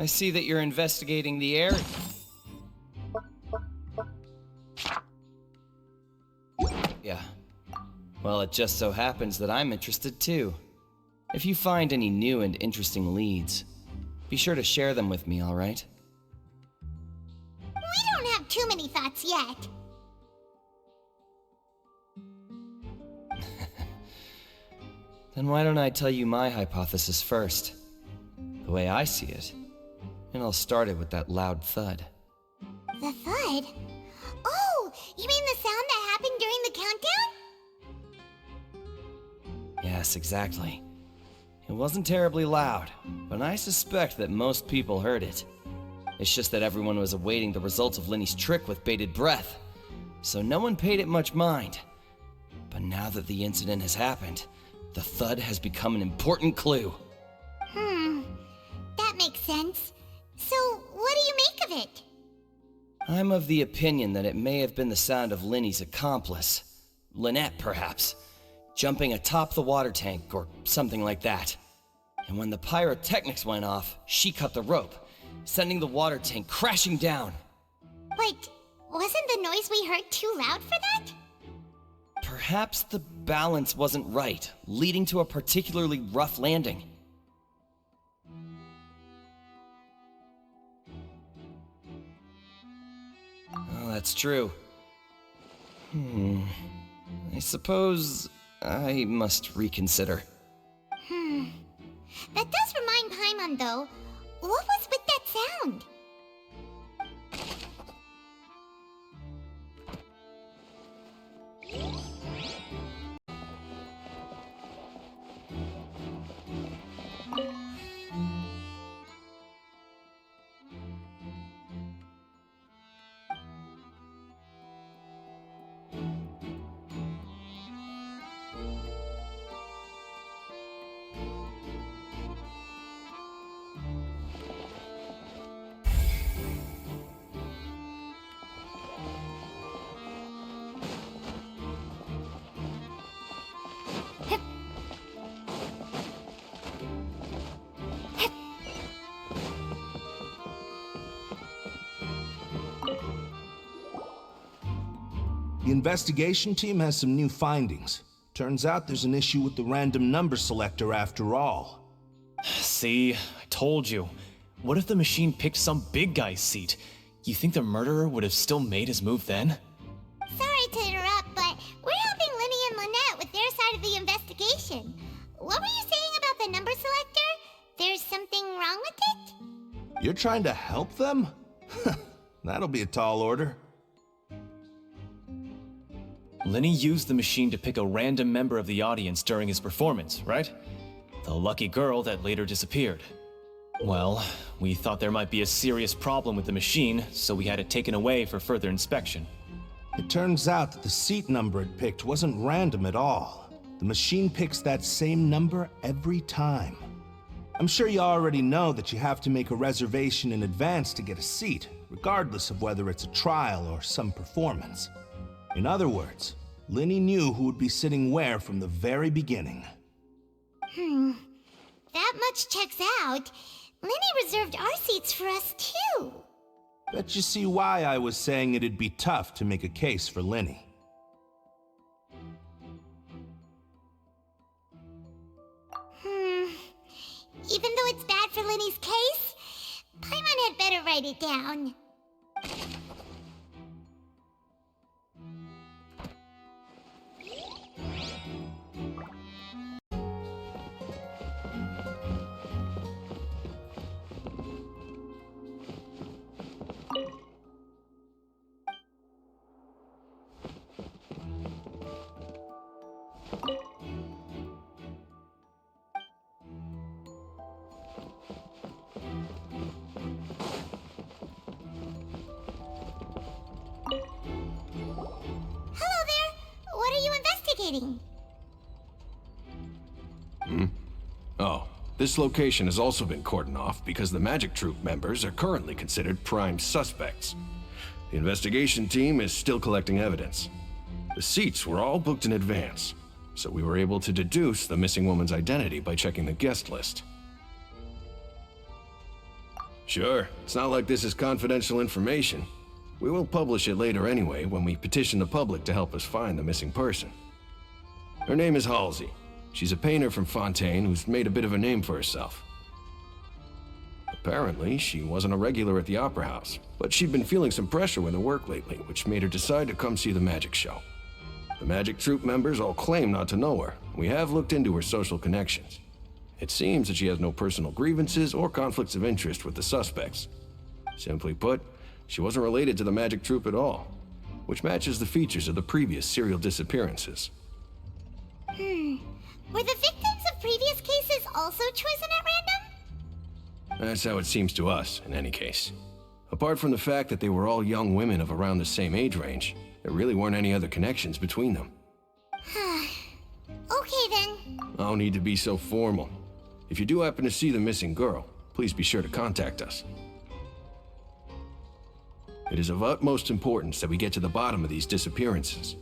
I see that you're investigating the area. Yeah. Well, it just so happens that I'm interested too. If you find any new and interesting leads, be sure to share them with me, all right? We don't have too many thoughts yet. Then why don't I tell you my hypothesis first? The way I see it. And I'll start it with that loud thud. The thud? Oh, you mean the sound that happened during the countdown? Yes, exactly. It wasn't terribly loud, but I suspect that most people heard it. It's just that everyone was awaiting the results of Lenny's trick with bated breath, so no one paid it much mind. But now that the incident has happened, the thud has become an important clue. That makes sense. So, what do you make of it? I'm of the opinion that it may have been the sound of Lenny's accomplice, Lynette perhaps, jumping atop the water tank or something like that. And when the pyrotechnics went off, she cut the rope, sending the water tank crashing down. But wasn't the noise we heard too loud for that? Perhaps the balance wasn't right, leading to a particularly rough landing. Oh, that's true. I suppose I must reconsider. That does remind Paimon, though. What was with that sound? The investigation team has some new findings. Turns out there's an issue with the random number selector after all. See, I told you. What if the machine picked some big guy's seat? You think the murderer would have still made his move then? Sorry to interrupt, but we're helping Lenny and Lynette with their side of the investigation. What were you saying about the number selector? There's something wrong with it? You're trying to help them? That'll be a tall order. Lenny used the machine to pick a random member of the audience during his performance, right? The lucky girl that later disappeared. Well, we thought there might be a serious problem with the machine, so we had it taken away for further inspection. It turns out that the seat number it picked wasn't random at all. The machine picks that same number every time. I'm sure you already know that you have to make a reservation in advance to get a seat, regardless of whether it's a trial or some performance. In other words, Lenny knew who would be sitting where from the very beginning. That much checks out. Lenny reserved our seats for us, too. Bet you see why I was saying it'd be tough to make a case for Lenny. Even though it's bad for Lenny's case, Paimon had better write it down. Hello there! What are you investigating? Oh, this location has also been cordoned off because the Magic Troupe members are currently considered prime suspects. The investigation team is still collecting evidence. The seats were all booked in advance, so we were able to deduce the missing woman's identity by checking the guest list. Sure, it's not like this is confidential information. We will publish it later anyway when we petition the public to help us find the missing person. Her name is Halsey. She's a painter from Fontaine who's made a bit of a name for herself. Apparently, she wasn't a regular at the Opera House, but she'd been feeling some pressure with her work lately, which made her decide to come see the magic show. The magic troupe members all claim not to know her. We have looked into her social connections. It seems that she has no personal grievances or conflicts of interest with the suspects. Simply put, she wasn't related to the magic troupe at all, which matches the features of the previous serial disappearances. Were the victims of previous cases also chosen at random? That's how it seems to us, in any case. Apart from the fact that they were all young women of around the same age range, there really weren't any other connections between them. Okay then. No need to be so formal. If you do happen to see the missing girl, please be sure to contact us. It is of utmost importance that we get to the bottom of these disappearances.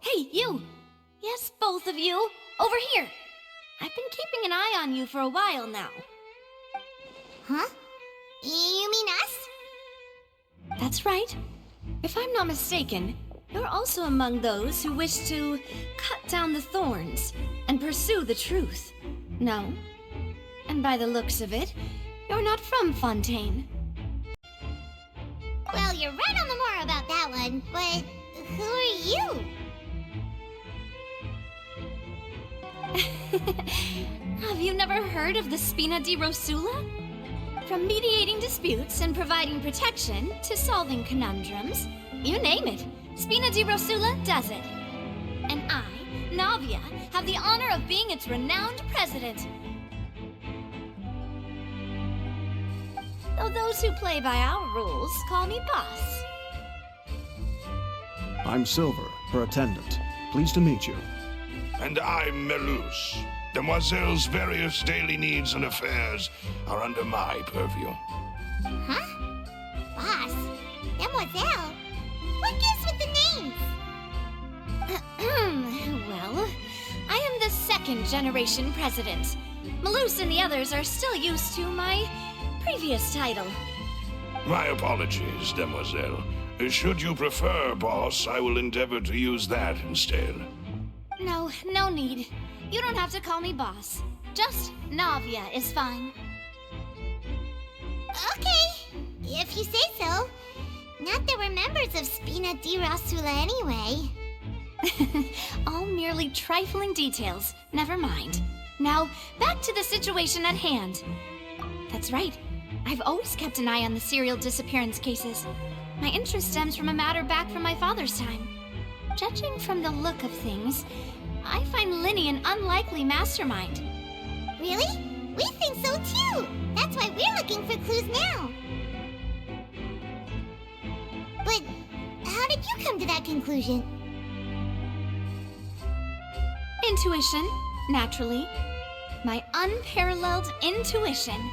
Hey, you! Yes, both of you! Over here! I've been keeping an eye on you for a while now. Huh? You mean us? That's right. If I'm not mistaken, you're also among those who wish to cut down the thorns and pursue the truth. No? And by the looks of it, you're not from Fontaine. Well, you're right on the more about that one, but who are you? Have you never heard of the Spina di Rosula? From mediating disputes and providing protection to solving conundrums, you name it, Spina di Rosula does it. And I, Navia, have the honor of being its renowned president. Though those who play by our rules call me boss. I'm Silver, her attendant. Pleased to meet you. And I'm Melus. Demoiselle's various daily needs and affairs are under my purview. Huh? Boss? Demoiselle? What gives with the names? Well, I am the second generation president. Melus and the others are still used to my previous title. My apologies, Demoiselle. Should you prefer, boss, I will endeavor to use that instead. No need. You don't have to call me boss. Just Navia is fine. Okay, if you say so. Not that we're members of Spina di Rosula anyway. All merely trifling details. Never mind. Now, back to the situation at hand. That's right. I've always kept an eye on the serial disappearance cases. My interest stems from a matter back from my father's time. Judging from the look of things, I find Linny an unlikely mastermind. Really? We think so too! That's why we're looking for clues now. But how did you come to that conclusion? Intuition, naturally. My unparalleled intuition.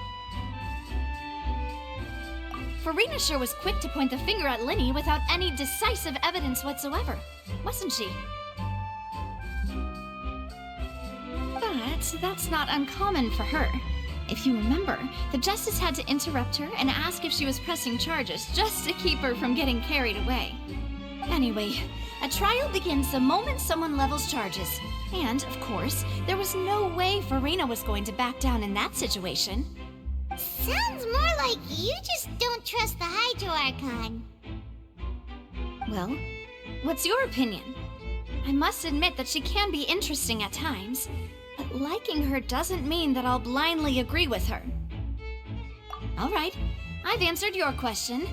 Farina sure was quick to point the finger at Linny without any decisive evidence whatsoever, wasn't she? But that's not uncommon for her. If you remember, the Justice had to interrupt her and ask if she was pressing charges just to keep her from getting carried away. Anyway, a trial begins the moment someone levels charges. And, of course, there was no way Farina was going to back down in that situation. Sounds more like you just don't trust the Hydro Archon. Well, what's your opinion? I must admit that she can be interesting at times. But liking her doesn't mean that I'll blindly agree with her. Alright, I've answered your question.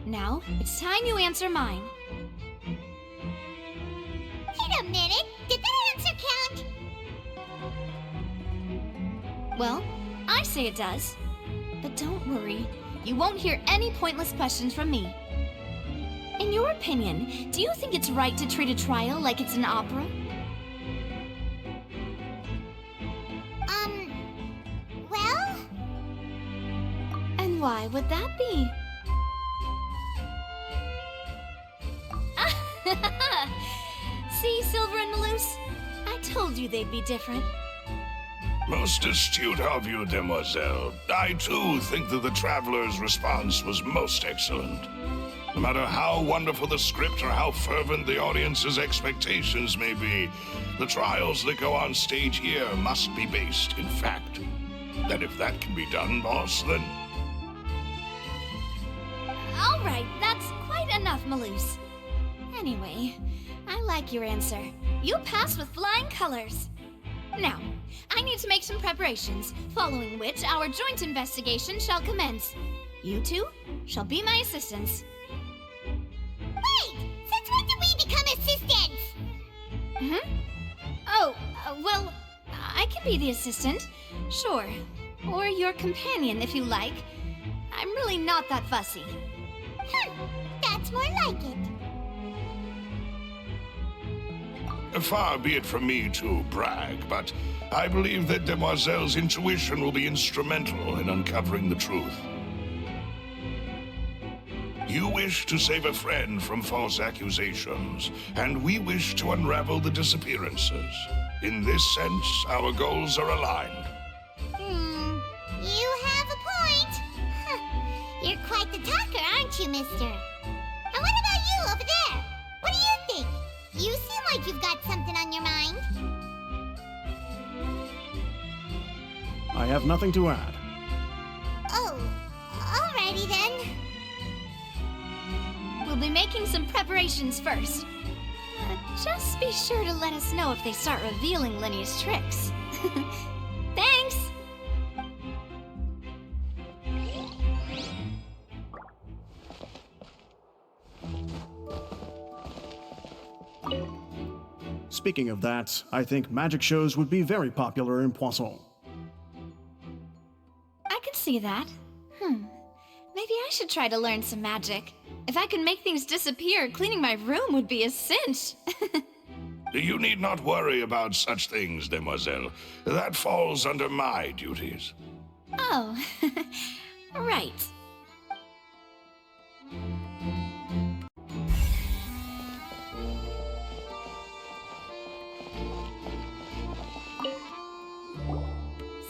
Now, it's time you answer mine. Wait a minute, did that answer count? Well, I say it does. But don't worry, you won't hear any pointless questions from me. In your opinion, do you think it's right to treat a trial like it's an opera? Well? And why would that be? See, Silver and Maloose? I told you they'd be different. Most astute of you, demoiselle. I too think that the Traveler's response was most excellent. No matter how wonderful the script or how fervent the audience's expectations may be, the trials that go on stage here must be based in fact. And if that can be done, boss, then... Alright, that's quite enough, Maloose. Anyway, I like your answer. You passed with flying colors. Now, I need to make some preparations, following which our joint investigation shall commence. You two shall be my assistants. Wait! Since when did we become assistants? Oh, well, I can be the assistant, sure. Or your companion, if you like. I'm really not that fussy. That's more like it. Far be it from me to brag, but I believe that Demoiselle's intuition will be instrumental in uncovering the truth. You wish to save a friend from false accusations, and we wish to unravel the disappearances. In this sense, our goals are aligned. You have a point. You're quite the talker, aren't you, mister? And what about you over there? What do you think? You seem like you've got something on your mind. I have nothing to add. Oh, alrighty then. We'll be making some preparations first. Just be sure to let us know if they start revealing Lenny's tricks. Thanks! Speaking of that, I think magic shows would be very popular in Poisson. I can see that. Maybe I should try to learn some magic. If I could make things disappear, cleaning my room would be a cinch. You need not worry about such things, demoiselle. That falls under my duties. Oh, right.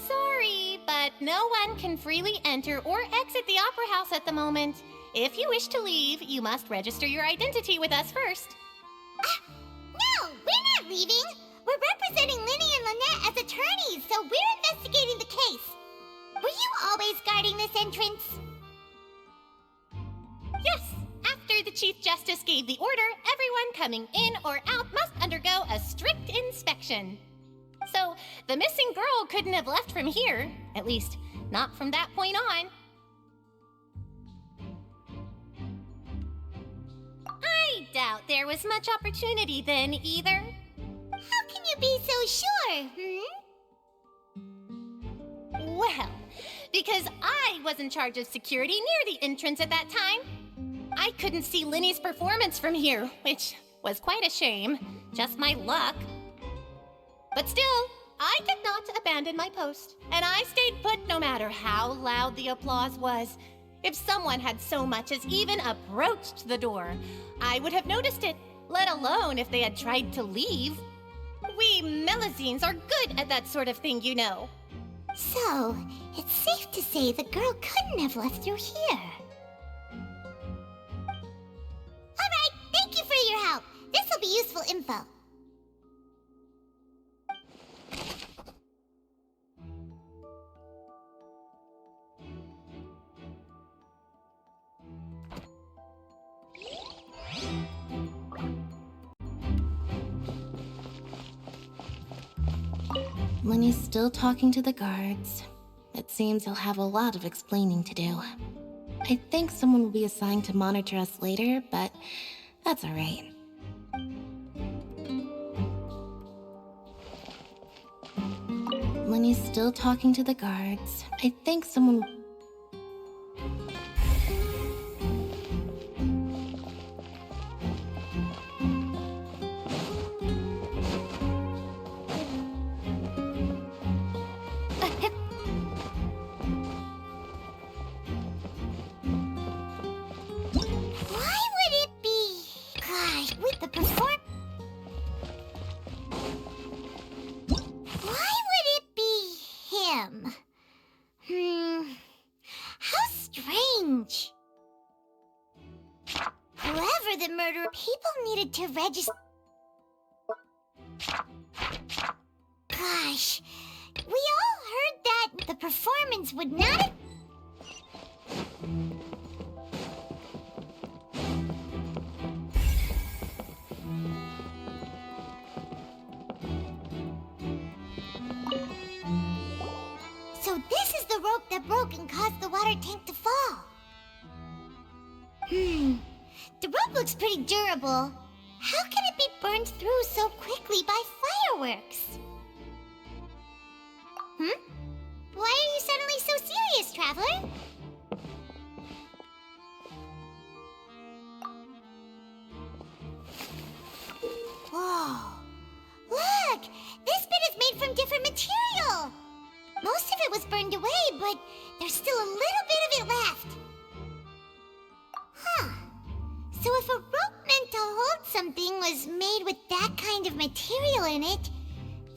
Sorry, but no one can freely enter or exit the Opera House at the moment. If you wish to leave, you must register your identity with us first. No, we're not leaving. We're representing Linny and Lynette as attorneys, so we're investigating the case. Were you always guarding this entrance? Yes, after the Chief Justice gave the order, everyone coming in or out must undergo a strict inspection. So, the missing girl couldn't have left from here, at least, not from that point on. I doubt there was much opportunity then, either. How can you be so sure, Well, because I was in charge of security near the entrance at that time. I couldn't see Linny's performance from here, which was quite a shame. Just my luck. But still, I did not abandon my post, and I stayed put no matter how loud the applause was. If someone had so much as even approached the door, I would have noticed it, let alone if they had tried to leave. We Melusines are good at that sort of thing, you know. So, it's safe to say the girl couldn't have left through here. Alright, thank you for your help. This will be useful info. Lenny's still talking to the guards. It seems he'll have a lot of explaining to do. I think someone will be assigned to monitor us later, but that's alright. Lenny's still talking to the guards. I think someone... Why would it be? Gosh, with the perform... Why would it be him? How strange. Whoever the murderer... People needed to register... Gosh, we all heard that the performance would not have... So this is the rope that broke and caused the water tank to fall. The rope looks pretty durable. How can it be burned through so quickly by fireworks? Why are you suddenly so serious, Traveler? Whoa. Look! This bit is made from different material! Most of it was burned away, but there's still a little bit of it left. Huh. So if a rope meant to hold something was made with that kind of material in it,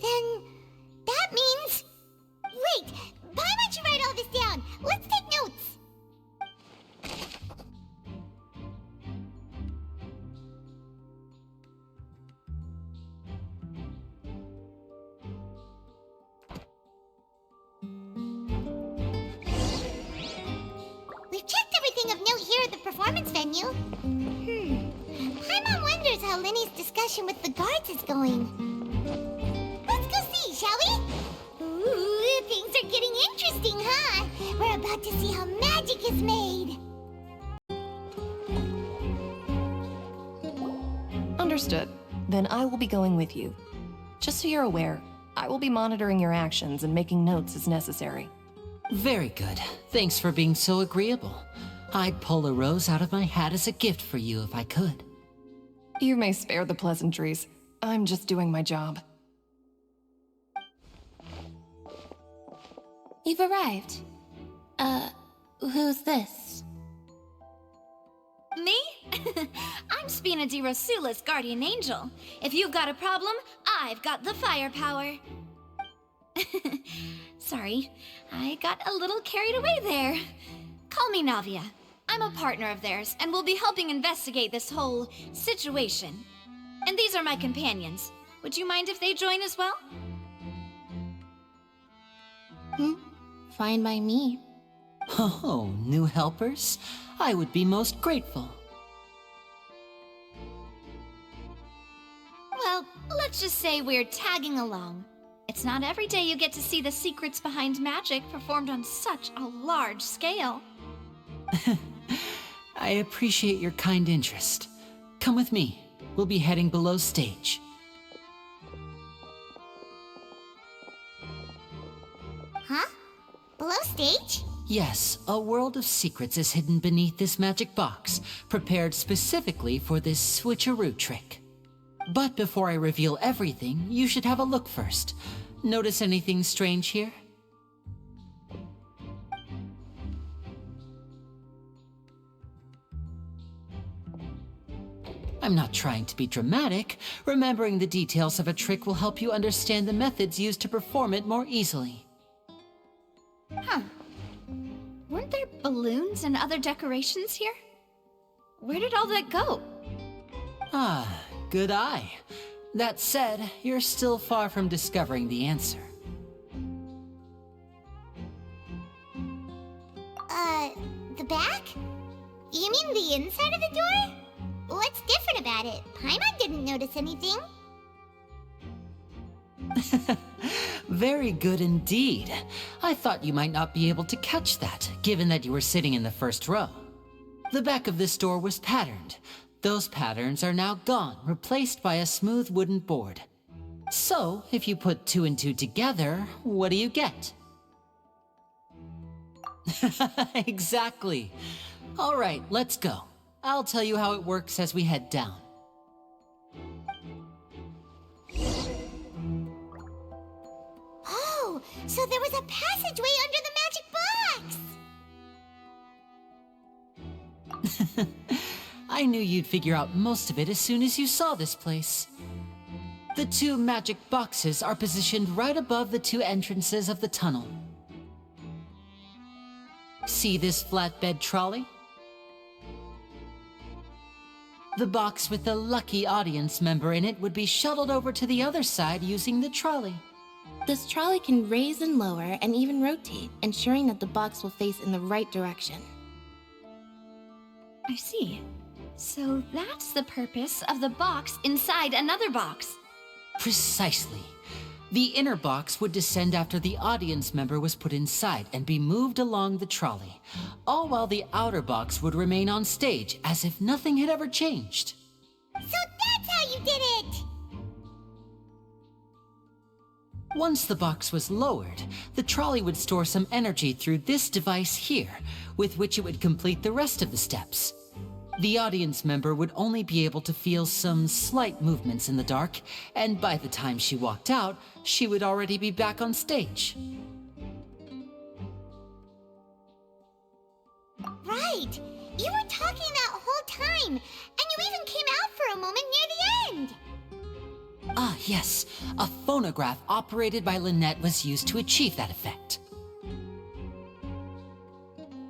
then that means... Wait! Why don't you write all this down? Let's take notes! We've checked everything of note here at the performance venue. Paimon wonders how Lenny's discussion with the guards is going. Let's go see, shall we? Ooh, things are getting interesting, huh? We're about to see how magic is made. Understood. Then I will be going with you. Just so you're aware, I will be monitoring your actions and making notes as necessary. Very good. Thanks for being so agreeable. I'd pull a rose out of my hat as a gift for you if I could. You may spare the pleasantries. I'm just doing my job. You've arrived. Who's this? Me? I'm Spina di Rosula's guardian angel. If you've got a problem, I've got the firepower. Sorry, I got a little carried away there. Call me Navia. I'm a partner of theirs, and will be helping investigate this whole situation. And these are my companions. Would you mind if they join as well? Fine by me. Oh, new helpers? I would be most grateful. Well, let's just say we're tagging along. It's not every day you get to see the secrets behind magic performed on such a large scale. I appreciate your kind interest. Come with me. We'll be heading below stage. Huh? Below stage? Yes, a world of secrets is hidden beneath this magic box, prepared specifically for this switcheroo trick. But before I reveal everything, you should have a look first. Notice anything strange here? I'm not trying to be dramatic. Remembering the details of a trick will help you understand the methods used to perform it more easily. Huh. Weren't there balloons and other decorations here? Where did all that go? Ah, good eye. That said, you're still far from discovering the answer. The back? You mean the inside of the door? What's different about it? Paimon didn't notice anything. Very good indeed. I thought you might not be able to catch that, given that you were sitting in the first row. The back of this door was patterned. Those patterns are now gone, replaced by a smooth wooden board. So, if you put 2 and 2 together, what do you get? Exactly. All right, let's go. I'll tell you how it works as we head down. Oh, so there was a passageway under the magic box! I knew you'd figure out most of it as soon as you saw this place. The 2 magic boxes are positioned right above the 2 entrances of the tunnel. See this flatbed trolley? The box with the lucky audience member in it would be shuttled over to the other side using the trolley. This trolley can raise and lower and even rotate, ensuring that the box will face in the right direction. I see. So that's the purpose of the box inside another box. Precisely. The inner box would descend after the audience member was put inside and be moved along the trolley, all while the outer box would remain on stage as if nothing had ever changed. So that's how you did it! Once the box was lowered, the trolley would store some energy through this device here, with which it would complete the rest of the steps. The audience member would only be able to feel some slight movements in the dark, and by the time she walked out, she would already be back on stage. Right! You were talking that whole time, and you even came out for a moment near the end! Ah, yes. A phonograph operated by Lynette was used to achieve that effect.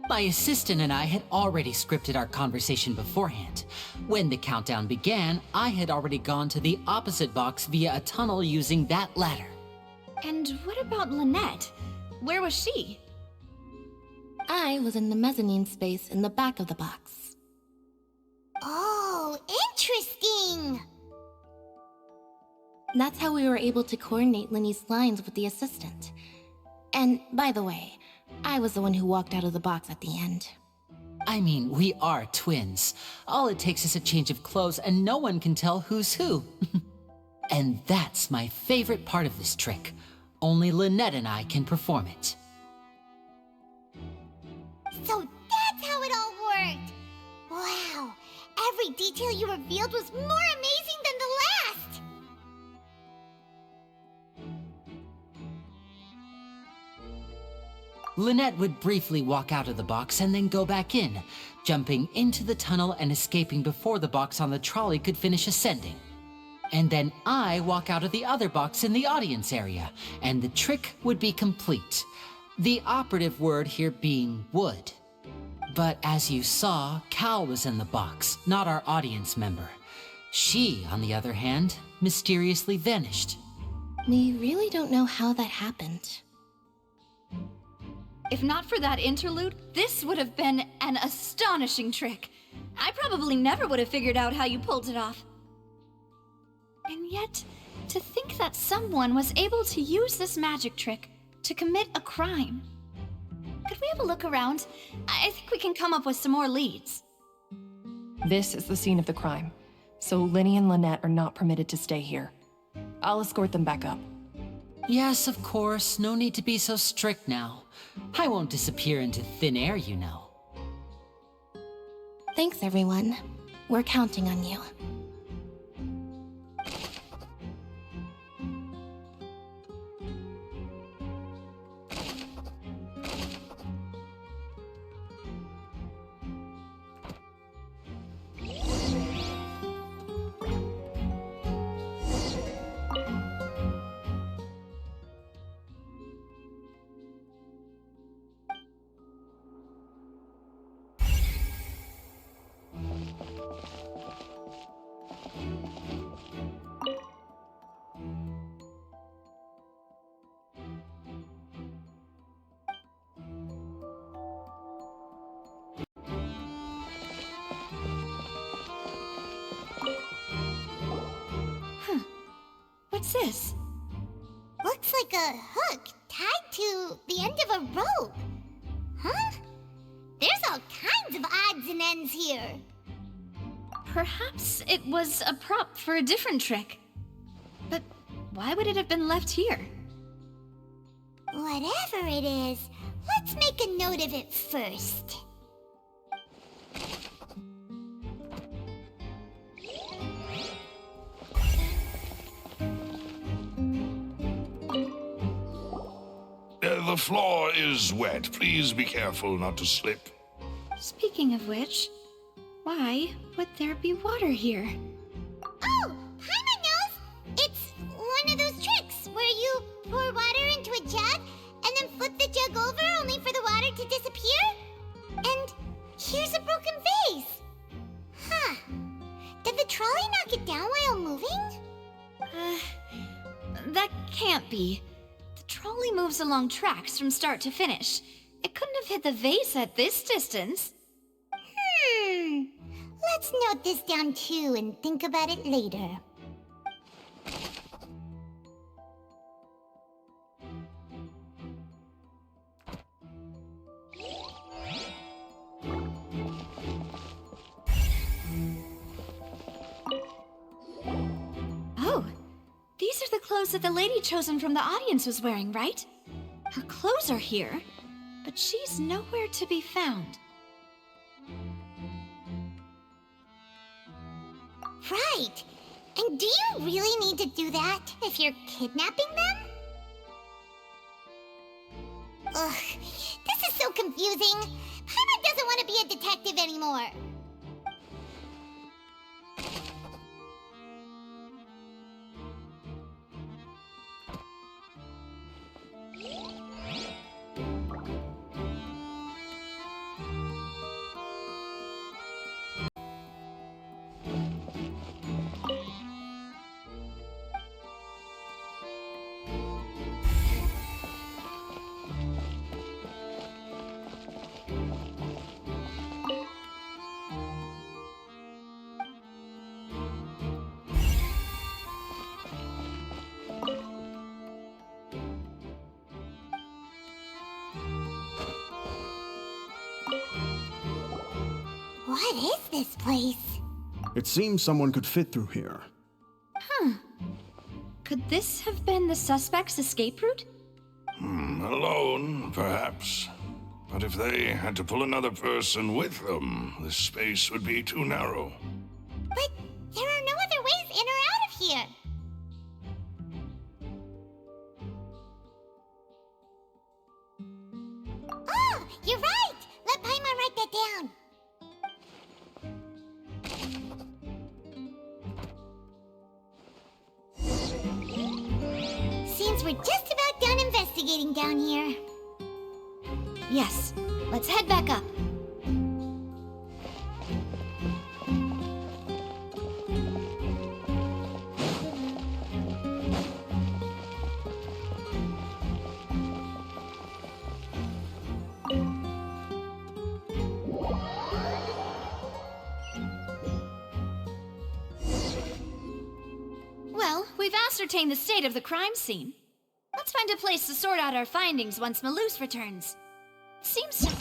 My assistant and I had already scripted our conversation beforehand. When the countdown began, I had already gone to the opposite box via a tunnel using that ladder. And what about Lynette? Where was she? I was in the mezzanine space in the back of the box. Oh, interesting! That's how we were able to coordinate Linny's lines with the assistant. And, by the way, I was the one who walked out of the box at the end. I mean, we are twins. All it takes is a change of clothes and no one can tell who's who. And that's my favorite part of this trick. Only Lynette and I can perform it. So that's how it all worked! Wow, every detail you revealed was more amazing than the last! Lynette would briefly walk out of the box and then go back in, jumping into the tunnel and escaping before the box on the trolley could finish ascending. And then I walk out of the other box in the audience area, and the trick would be complete. The operative word here being would. But as you saw, Cal was in the box, not our audience member. She, on the other hand, mysteriously vanished. We really don't know how that happened. If not for that interlude, this would have been an astonishing trick. I probably never would have figured out how you pulled it off. And yet, to think that someone was able to use this magic trick to commit a crime. Could we have a look around? I think we can come up with some more leads. This is the scene of the crime, so Linny and Lynette are not permitted to stay here. I'll escort them back up. Yes, of course. No need to be so strict now. I won't disappear into thin air, you know. Thanks, everyone. We're counting on you. What's this? looks like a hook tied to the end of a rope. Huh? There's all kinds of odds and ends here. Perhaps it was a prop for a different trick. But why would it have been left here? Whatever it is, let's make a note of it first. The floor is wet. Please be careful not to slip. Speaking of which, why would there be water here? Oh, Paimon knows! It's one of those tricks where you pour water into a jug and then flip the jug over only for the water to disappear? And here's a broken vase. Huh. Did the trolley knock it down while moving? That can't be. The trolley moves along tracks from start to finish. It couldn't have hit the vase at this distance. Let's note this down too and think about it later. Oh, these are the clothes that the lady chosen from the audience was wearing, right? Her clothes are here, but she's nowhere to be found. Right. And do you really need to do that if you're kidnapping them? Ugh, this is so confusing. Paimon doesn't want to be a detective anymore. What is this place? It seems someone could fit through here. Could this have been the suspect's escape route? Alone, perhaps. But if they had to pull another person with them, the space would be too narrow. But there are no other ways in or out of here. Oh, you're right! Let Paimon write that down. Seems we're just about done investigating down here. Yes, let's head back up. Well, we've ascertained the state of the crime scene. Let's find a place to sort out our findings once Malus returns. Seems to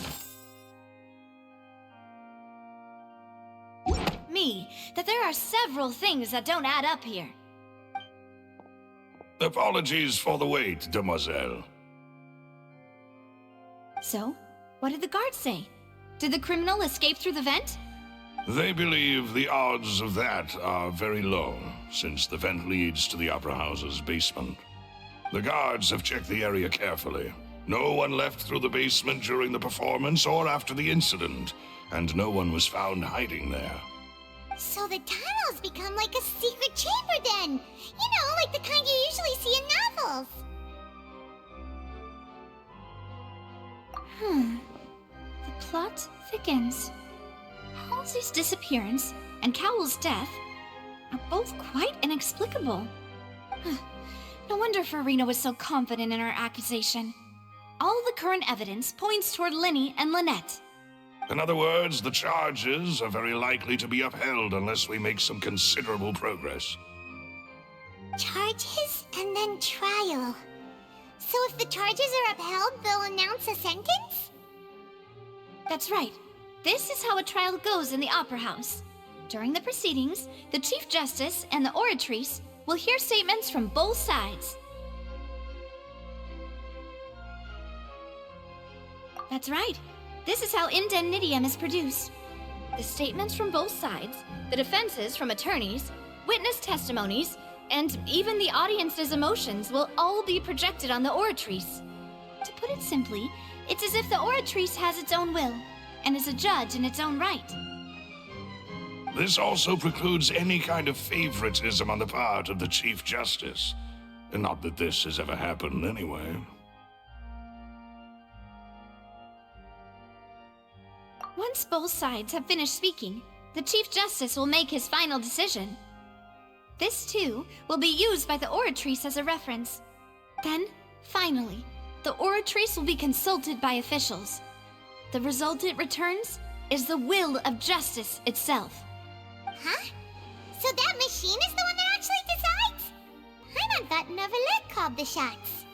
me that there are several things that don't add up here. Apologies for the wait, demoiselle. So, what did the guards say? Did the criminal escape through the vent? They believe the odds of that are very low, since the vent leads to the Opera House's basement. The guards have checked the area carefully. No one left through the basement during the performance or after the incident, and no one was found hiding there. So the tunnels become like a secret chamber then! You know, like the kind you usually see in novels! The plot thickens. Halsey's disappearance and Cowell's death are both quite inexplicable. No wonder Farina was so confident in her accusation. All the current evidence points toward Linny and Lynette. In other words, the charges are very likely to be upheld unless we make some considerable progress. Charges and then trial. So if the charges are upheld, they'll announce a sentence? That's right. This is how a trial goes in the Opera House. During the proceedings, the Chief Justice and the Oratrice will hear statements from both sides. That's right. This is how indemnitium is produced. The statements from both sides, the defenses from attorneys, witness testimonies, and even the audience's emotions will all be projected on the Oratrice. To put it simply, it's as if the Oratrice has its own will, and is a judge in its own right. This also precludes any kind of favoritism on the part of the Chief Justice. Not that this has ever happened anyway. Once both sides have finished speaking, the Chief Justice will make his final decision. This, too, will be used by the Oratrice as a reference. Then, finally, the Oratrice will be consulted by officials. The result it returns is the will of justice itself. Huh? So that machine is the one that actually decides? Paimon thought Neverlet called the shots.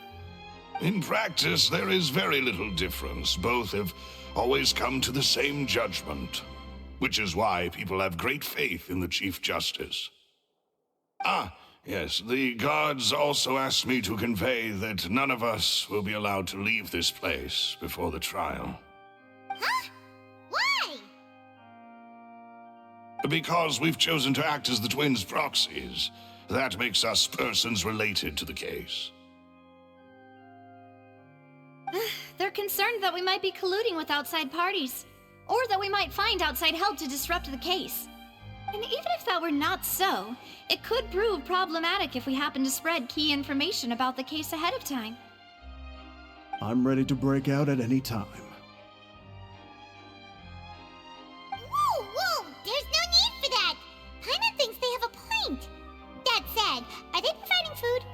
In practice, there is very little difference. Both have always come to the same judgment, which is why people have great faith in the Chief Justice. Ah, yes, the guards also asked me to convey that none of us will be allowed to leave this place before the trial. Huh? Why? Because we've chosen to act as the twins' proxies. That makes us persons related to the case. They're concerned that we might be colluding with outside parties, or that we might find outside help to disrupt the case. And even if that were not so, it could prove problematic if we happen to spread key information about the case ahead of time. I'm ready to break out at any time. Whoa, whoa! There's no need for that! Paimon thinks they have a point. That said, are they providing food?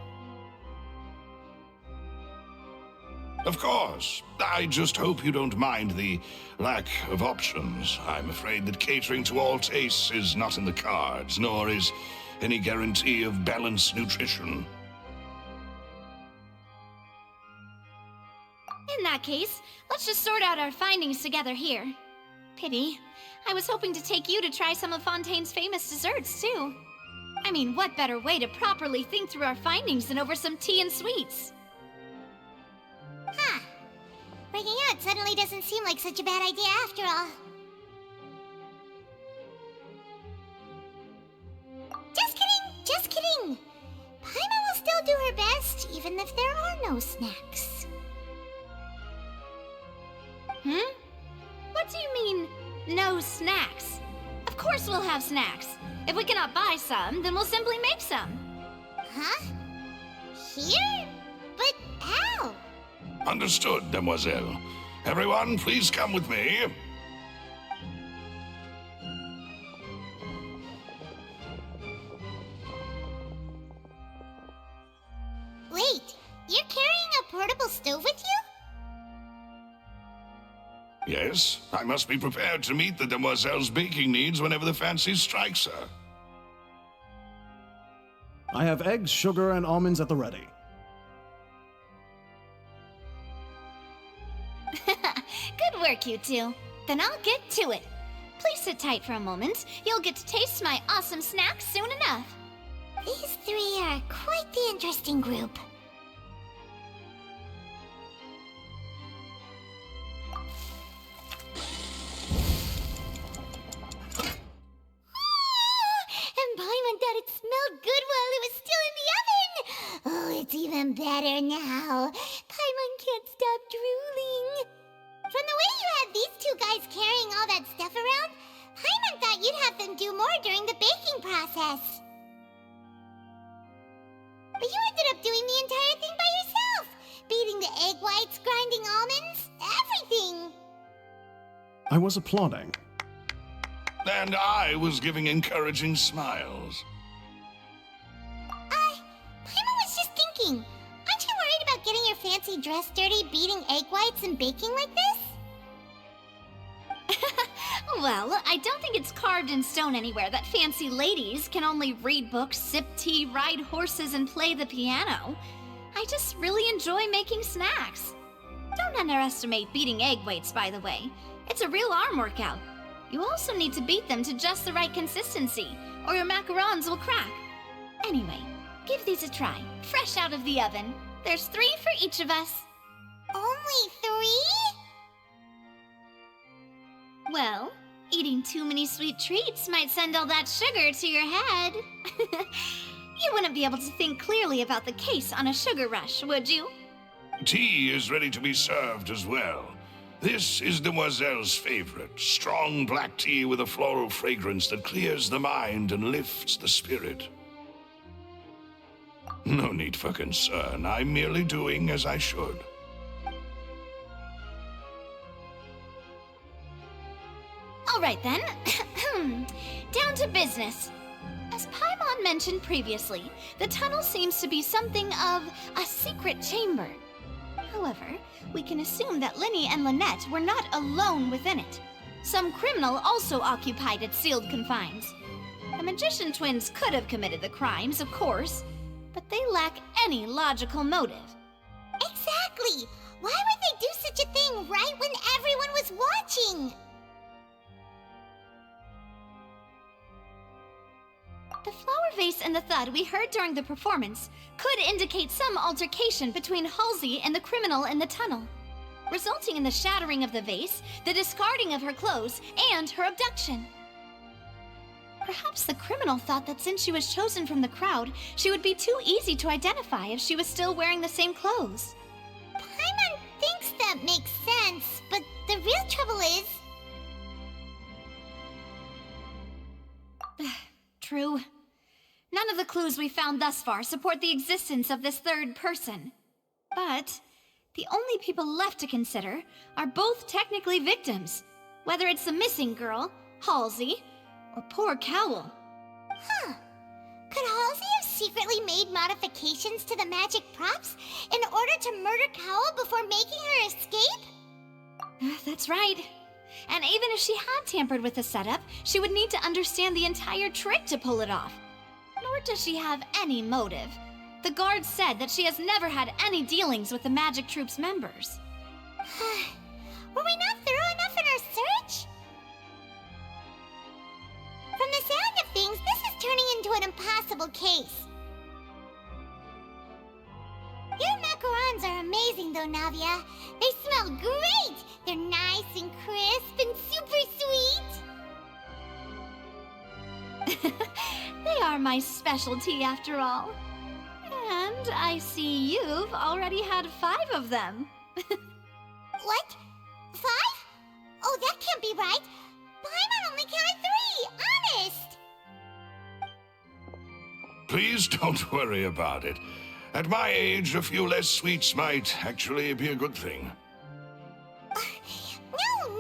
Of course. I just hope you don't mind the lack of options. I'm afraid that catering to all tastes is not in the cards, nor is any guarantee of balanced nutrition. In that case, let's just sort out our findings together here. Pity. I was hoping to take you to try some of Fontaine's famous desserts, too. I mean, what better way to properly think through our findings than over some tea and sweets? Huh. Breaking out suddenly doesn't seem like such a bad idea after all. Just kidding! Just kidding! Paimon will still do her best, even if there are no snacks. What do you mean, no snacks? Of course we'll have snacks. If we cannot buy some, then we'll simply make some. Huh? Here? But how? Understood, Demoiselle. Everyone, please come with me. Wait, you're carrying a portable stove with you? Yes, I must be prepared to meet the Demoiselle's baking needs whenever the fancy strikes her. I have eggs, sugar, and almonds at the ready. Good work, you two. Then I'll get to it. Please sit tight for a moment. You'll get to taste my awesome snacks soon enough. These three are quite the interesting group. And Paimon thought it smelled good while it was still in the oven! Oh, it's even better now. Paimon can't stop drooling. From the way you had these two guys carrying all that stuff around, Paimon thought you'd have them do more during the baking process. But you ended up doing the entire thing by yourself! Beating the egg whites, grinding almonds, everything! I was applauding. And I was giving encouraging smiles. Paimon was just thinking, aren't you worried about getting your fancy dress dirty beating egg whites and baking like this? Well, I don't think it's carved in stone anywhere that fancy ladies can only read books, sip tea, ride horses, and play the piano. I just really enjoy making snacks. Don't underestimate beating egg whites, by the way. It's a real arm workout. You also need to beat them to just the right consistency, or your macarons will crack. Anyway, give these a try, fresh out of the oven. There's 3 for each of us. Only 3? Well, eating too many sweet treats might send all that sugar to your head. You wouldn't be able to think clearly about the case on a sugar rush, would you? Tea is ready to be served as well. This is Demoiselle's favorite, strong black tea with a floral fragrance that clears the mind and lifts the spirit. No need for concern. I'm merely doing as I should. All right then. Down to business. As Paimon mentioned previously, the tunnel seems to be something of a secret chamber. However, we can assume that Linny and Lynette were not alone within it. Some criminal also occupied its sealed confines. The magician twins could have committed the crimes, of course, but they lack any logical motive. Exactly! Why would they do such a thing right when everyone was watching? The flower vase and the thud we heard during the performance could indicate some altercation between Halsey and the criminal in the tunnel, resulting in the shattering of the vase, the discarding of her clothes, and her abduction. Perhaps the criminal thought that since she was chosen from the crowd, she would be too easy to identify if she was still wearing the same clothes. Paimon thinks that makes sense, but the real trouble is... True. None of the clues we found thus far support the existence of this third person. But the only people left to consider are both technically victims, whether it's the missing girl, Halsey, or poor Cowell. Huh. Could Halsey have secretly made modifications to the magic props in order to murder Cowell before making her escape? That's right. And even if she had tampered with the setup, she would need to understand the entire trick to pull it off. Nor does she have any motive. The guards said that she has never had any dealings with the Magic Troop's members. Were we not thorough enough in our search? From the sound of things, this is turning into an impossible case. Your macarons are amazing though, Navia. They smell great! They're nice and crisp and super sweet! They are my specialty after all. And I see you've already had 5 of them. What? 5? Oh, that can't be right. Paimon only counted 3, honest! Please don't worry about it. At my age, a few less sweets might actually be a good thing.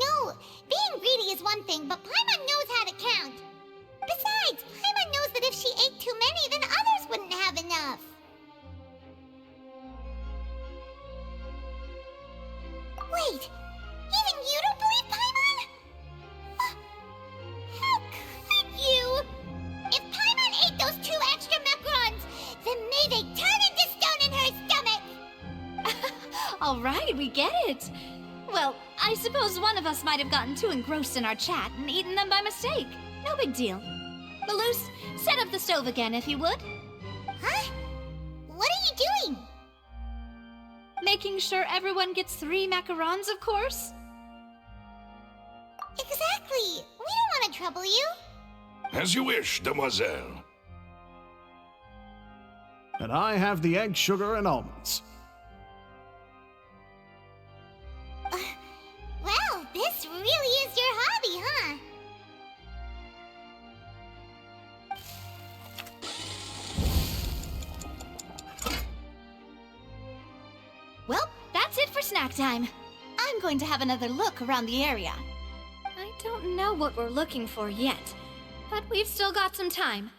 No. Being greedy is one thing, but Paimon knows how to count. Besides, Paimon knows that if she ate too many, then others wouldn't have enough. Wait, even you don't believe Paimon? How could you? If Paimon ate those 2 extra macarons, then may they turn into stone in her stomach! All right, we get it. Well, I suppose one of us might have gotten too engrossed in our chat and eaten them by mistake. No big deal. Balloose, set up the stove again if you would. Huh? What are you doing? Making sure everyone gets 3 macarons, of course. Exactly. We don't want to trouble you. As you wish, demoiselle. And I have the egg, sugar, and almonds. Well, this really is your hobby, huh? Well, that's it for snack time. I'm going to have another look around the area. I don't know what we're looking for yet, but we've still got some time.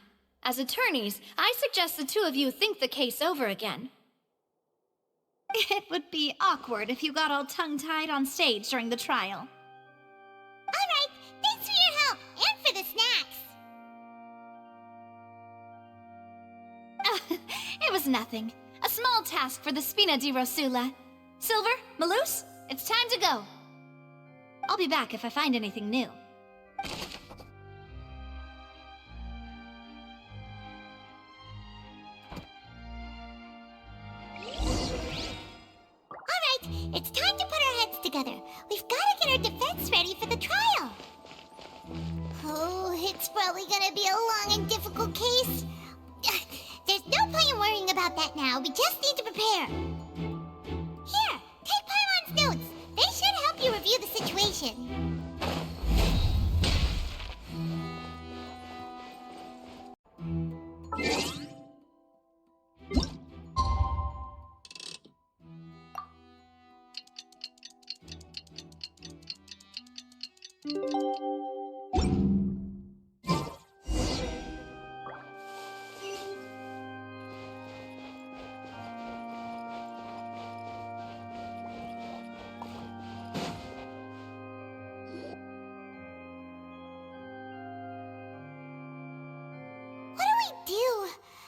As attorneys, I suggest the 2 of you think the case over again. It would be awkward if you got all tongue-tied on stage during the trial. All right, thanks for your help and for the snacks. It was nothing. A A small task for the Spina di Rosula. Silver, Malus, it's time to go. I'll be back if I find anything new. Alright, it's time to put our heads together. We've gotta get our defense ready for the trial. Oh, it's probably gonna be a long and difficult case. There's no point in worrying about that now. We just need to prepare. Here, take Paimon's notes. They should help you review the situation.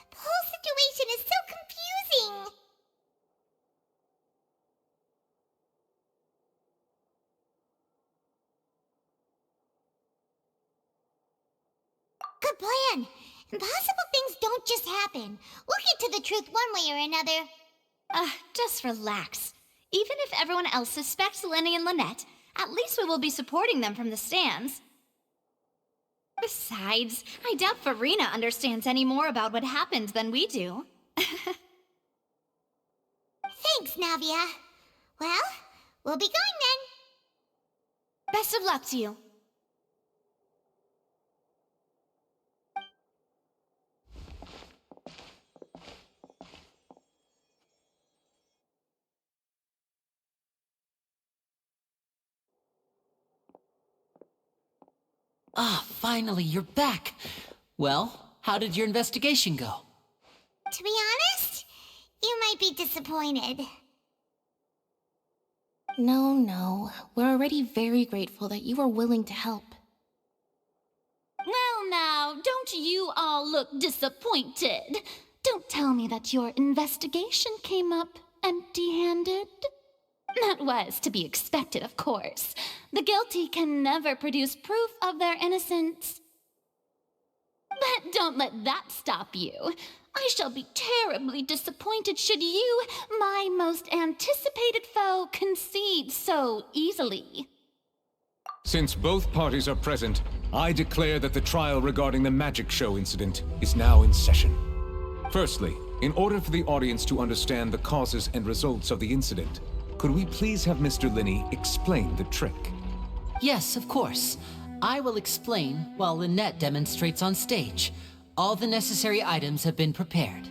The whole situation is so confusing. Good plan. Impossible things don't just happen. We'll get to the truth one way or another. Just relax. Even if everyone else suspects Lenny and Lynette, at least we will be supporting them from the stands. Besides, I doubt Farina understands any more about what happened than we do. Thanks, Navia. Well, we'll be going then. Best of luck to you. Ah, finally, you're back. Well, how did your investigation go? To be honest, you might be disappointed. No. We're already very grateful that you were willing to help. Well now, don't you all look disappointed. Don't tell me that your investigation came up empty-handed. That was to be expected, of course. The guilty can never produce proof of their innocence. But don't let that stop you. I shall be terribly disappointed should you, my most anticipated foe, concede so easily. Since both parties are present, I declare that the trial regarding the magic show incident is now in session. Firstly, in order for the audience to understand the causes and results of the incident, could we please have Mr. Linney explain the trick? Yes, of course. I will explain while Lynette demonstrates on stage. All the necessary items have been prepared.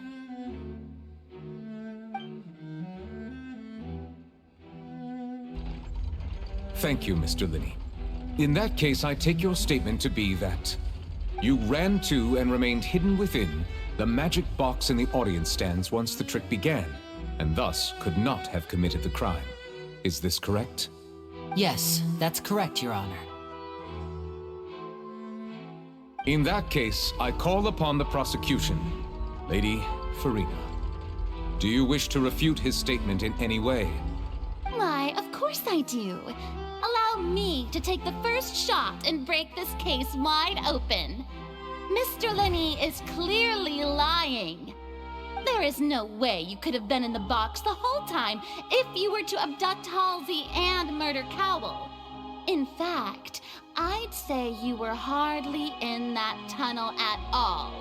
Thank you, Mr. Linney. In that case, I take your statement to be that you ran to and remained hidden within the magic box in the audience stands once the trick began, and thus could not have committed the crime. Is this correct? Yes, that's correct, Your Honor. In that case, I call upon the prosecution. Lady Farina, do you wish to refute his statement in any way? Why, of course I do. Allow me to take the first shot and break this case wide open. Mr. Linney is clearly lying. There is no way you could have been in the box the whole time if you were to abduct Halsey and murder Cowell. In fact, I'd say you were hardly in that tunnel at all.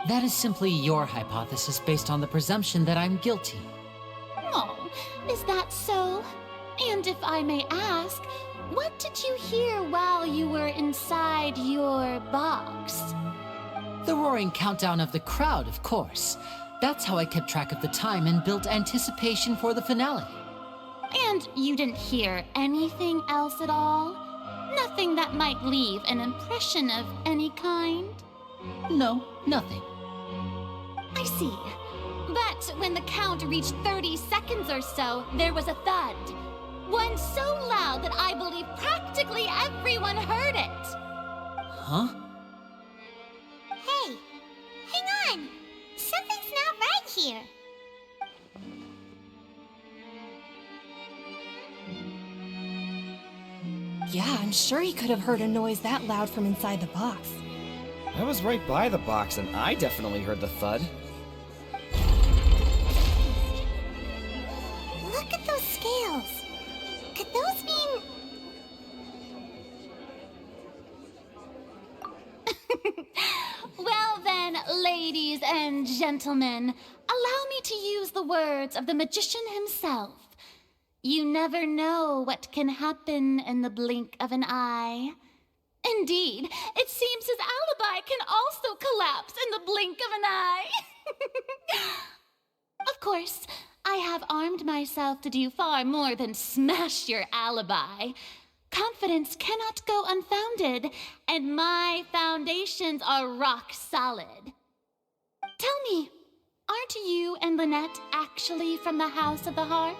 That is simply your hypothesis based on the presumption that I'm guilty. Oh, is that so? And if I may ask, what did you hear while you were inside your box? The roaring countdown of the crowd, of course. That's how I kept track of the time and built anticipation for the finale. And you didn't hear anything else at all? Nothing that might leave an impression of any kind? No, nothing. I see. But when the count reached 30 seconds or so, there was a thud. One so loud that I believe practically everyone heard it. Huh? Hey, hang on. Something's not right here. Yeah, I'm sure he could have heard a noise that loud from inside the box. I was right by the box, and I definitely heard the thud. Look at those scales. Could those mean... Well then, ladies and gentlemen, allow me to use the words of the magician himself. You never know what can happen in the blink of an eye. Indeed, it seems his alibi can also collapse in the blink of an eye. Of course, I have armed myself to do far more than smash your alibi. Confidence cannot go unfounded, and my foundations are rock solid. Tell me, aren't you and Lynette actually from the House of the Hearth?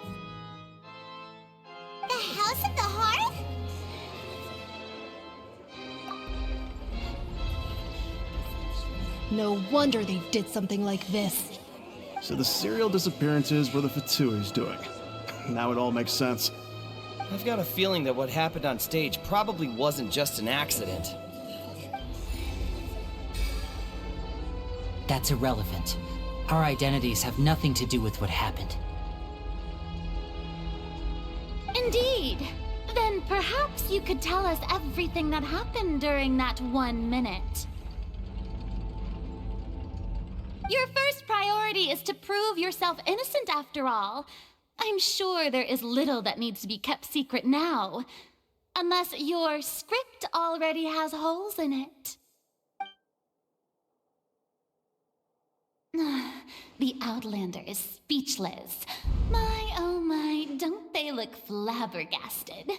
The House of the Hearth? No wonder they did something like this. So the serial disappearances were the Fatui's doing. Now it all makes sense. I've got a feeling that what happened on stage probably wasn't just an accident. That's irrelevant. Our identities have nothing to do with what happened. Indeed. Then perhaps you could tell us everything that happened during that 1 minute. Your first priority is to prove yourself innocent after all. I'm sure there is little that needs to be kept secret now. Unless your script already has holes in it. The Outlander is speechless. My, oh my, don't they look flabbergasted?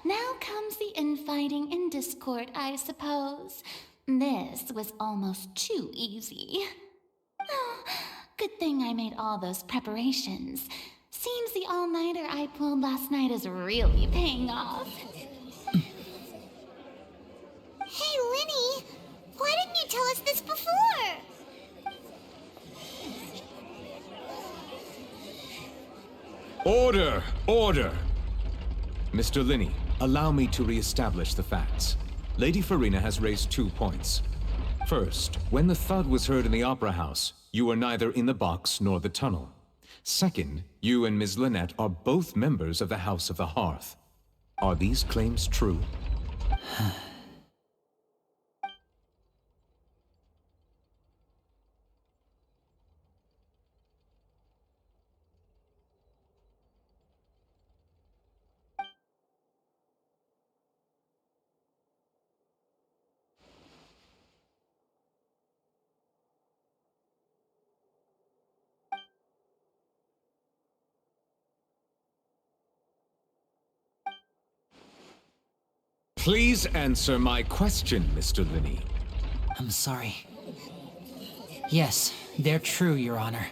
Now comes the infighting and discord, I suppose. This was almost too easy. Good thing I made all those preparations. Seems the all-nighter I pulled last night is really paying off. Hey, Linny! Why didn't you tell us this before? Order! Order! Mr. Linney, allow me to re-establish the facts. Lady Farina has raised 2 points. First, when the thud was heard in the Opera House, you were neither in the box nor the tunnel. Second, you and Ms. Lynette are both members of the House of the Hearth. Are these claims true? Please answer my question, Mr. Linney. I'm sorry. Yes, they're true, Your Honor.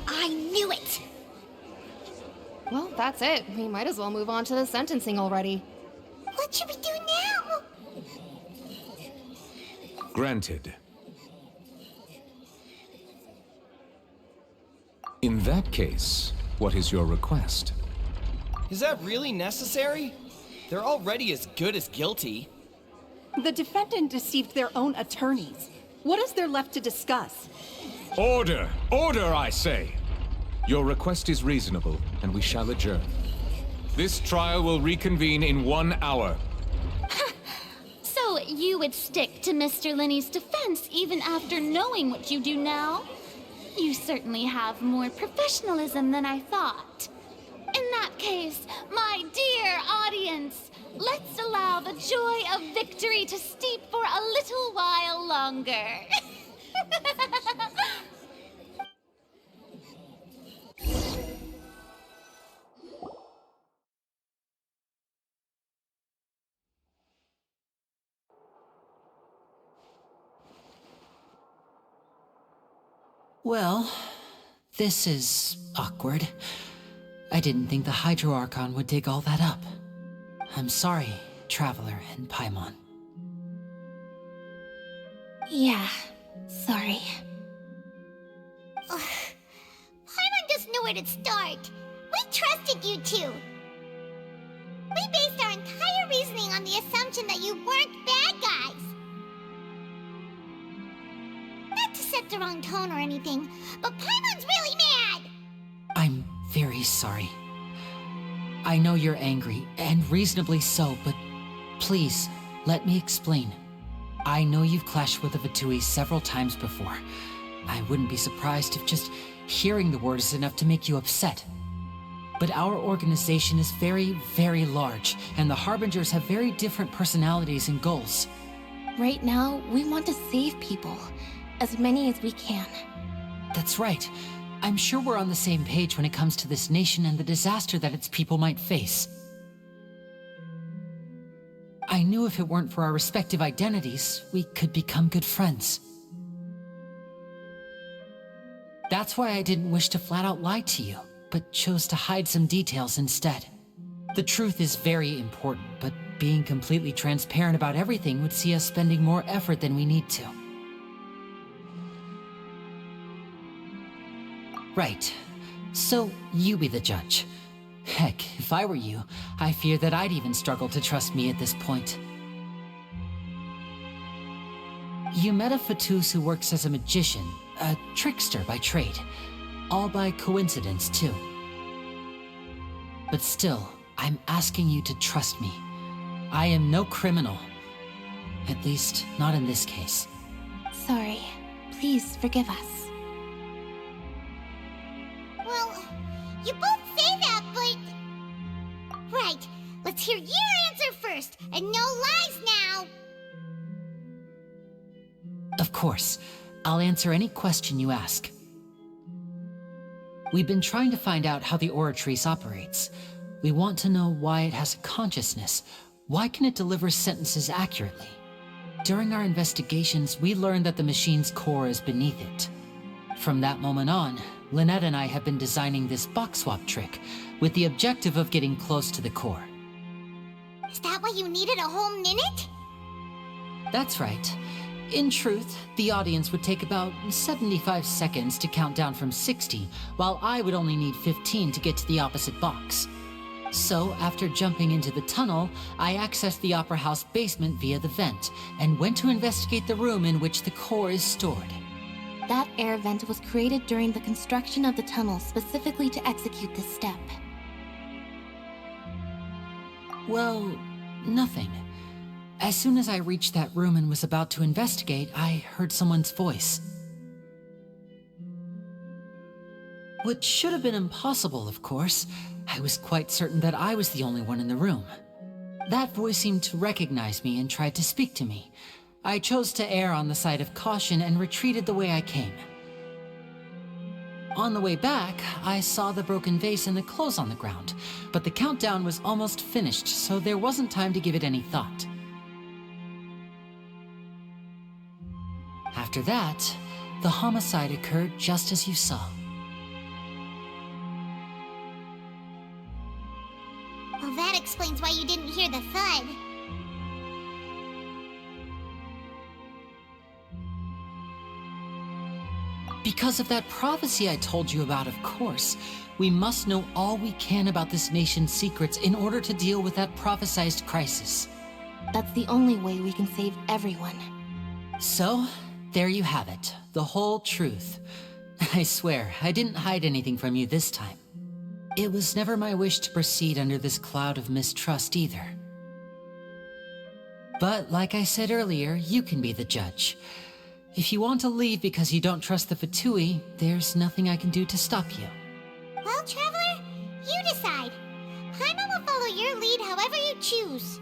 I knew it! Well, that's it. We might as well move on to the sentencing already. What should we do now? Granted. In that case, what is your request? Is that really necessary? They're already as good as guilty. The defendant deceived their own attorneys. What is there left to discuss? Order! Order, I say! Your request is reasonable, and we shall adjourn. This trial will reconvene in 1 hour. So you would stick to Mr. Linney's defense even after knowing what you do now? You certainly have more professionalism than I thought. In that case, my dear audience, let's allow the joy of victory to steep for a little while longer. Well, this is awkward. I didn't think the Hydro Archon would dig all that up. I'm sorry, Traveler and Paimon. Yeah, sorry. where to start. We trusted you two. We based our entire reasoning on the assumption that you weren't bad guys. Not to set the wrong tone or anything, but Paimon's really mad! I'm very sorry. I know you're angry, and reasonably so, but please, let me explain. I know you've clashed with the Fatui several times before. I wouldn't be surprised if just hearing the word is enough to make you upset. But our organization is very, very large, and the Harbingers have very different personalities and goals. Right now, we want to save people. As many as we can. That's right. I'm sure we're on the same page when it comes to this nation and the disaster that its people might face. I knew if it weren't for our respective identities, we could become good friends. That's why I didn't wish to flat out lie to you, but chose to hide some details instead. The truth is very important, but being completely transparent about everything would see us spending more effort than we need to. Right. So, you be the judge. Heck, if I were you, I fear that I'd even struggle to trust me at this point. You met a Fatus who works as a magician, a trickster by trade. All by coincidence, too. But still, I'm asking you to trust me. I am no criminal. At least, not in this case. Sorry. Please forgive us. Well, you both say that, but... Right, let's hear your answer first, and no lies now! Of course. I'll answer any question you ask. We've been trying to find out how the Oratrice operates. We want to know why it has a consciousness. Why can it deliver sentences accurately? During our investigations, we learned that the machine's core is beneath it. From that moment on, Lynette and I have been designing this box swap trick, with the objective of getting close to the core. Is that why you needed a whole minute? That's right. In truth, the audience would take about 75 seconds to count down from 60, while I would only need 15 to get to the opposite box. So, after jumping into the tunnel, I accessed the Opera House basement via the vent, and went to investigate the room in which the core is stored. That air vent was created during the construction of the tunnel specifically to execute this step. Well, nothing. As soon as I reached that room and was about to investigate, I heard someone's voice. Which should have been impossible, of course. I was quite certain that I was the only one in the room. That voice seemed to recognize me and tried to speak to me. I chose to err on the side of caution and retreated the way I came. On the way back, I saw the broken vase and the clothes on the ground, but the countdown was almost finished, so there wasn't time to give it any thought. After that, the homicide occurred just as you saw. Well, that explains why you didn't hear the thud. Because of that prophecy I told you about, of course. We must know all we can about this nation's secrets in order to deal with that prophesized crisis. That's the only way we can save everyone. So, there you have it. The whole truth. I swear, I didn't hide anything from you this time. It was never my wish to proceed under this cloud of mistrust either. But like I said earlier, you can be the judge. If you want to leave because you don't trust the Fatui, there's nothing I can do to stop you. Well, Traveler, you decide. Paimon will follow your lead however you choose.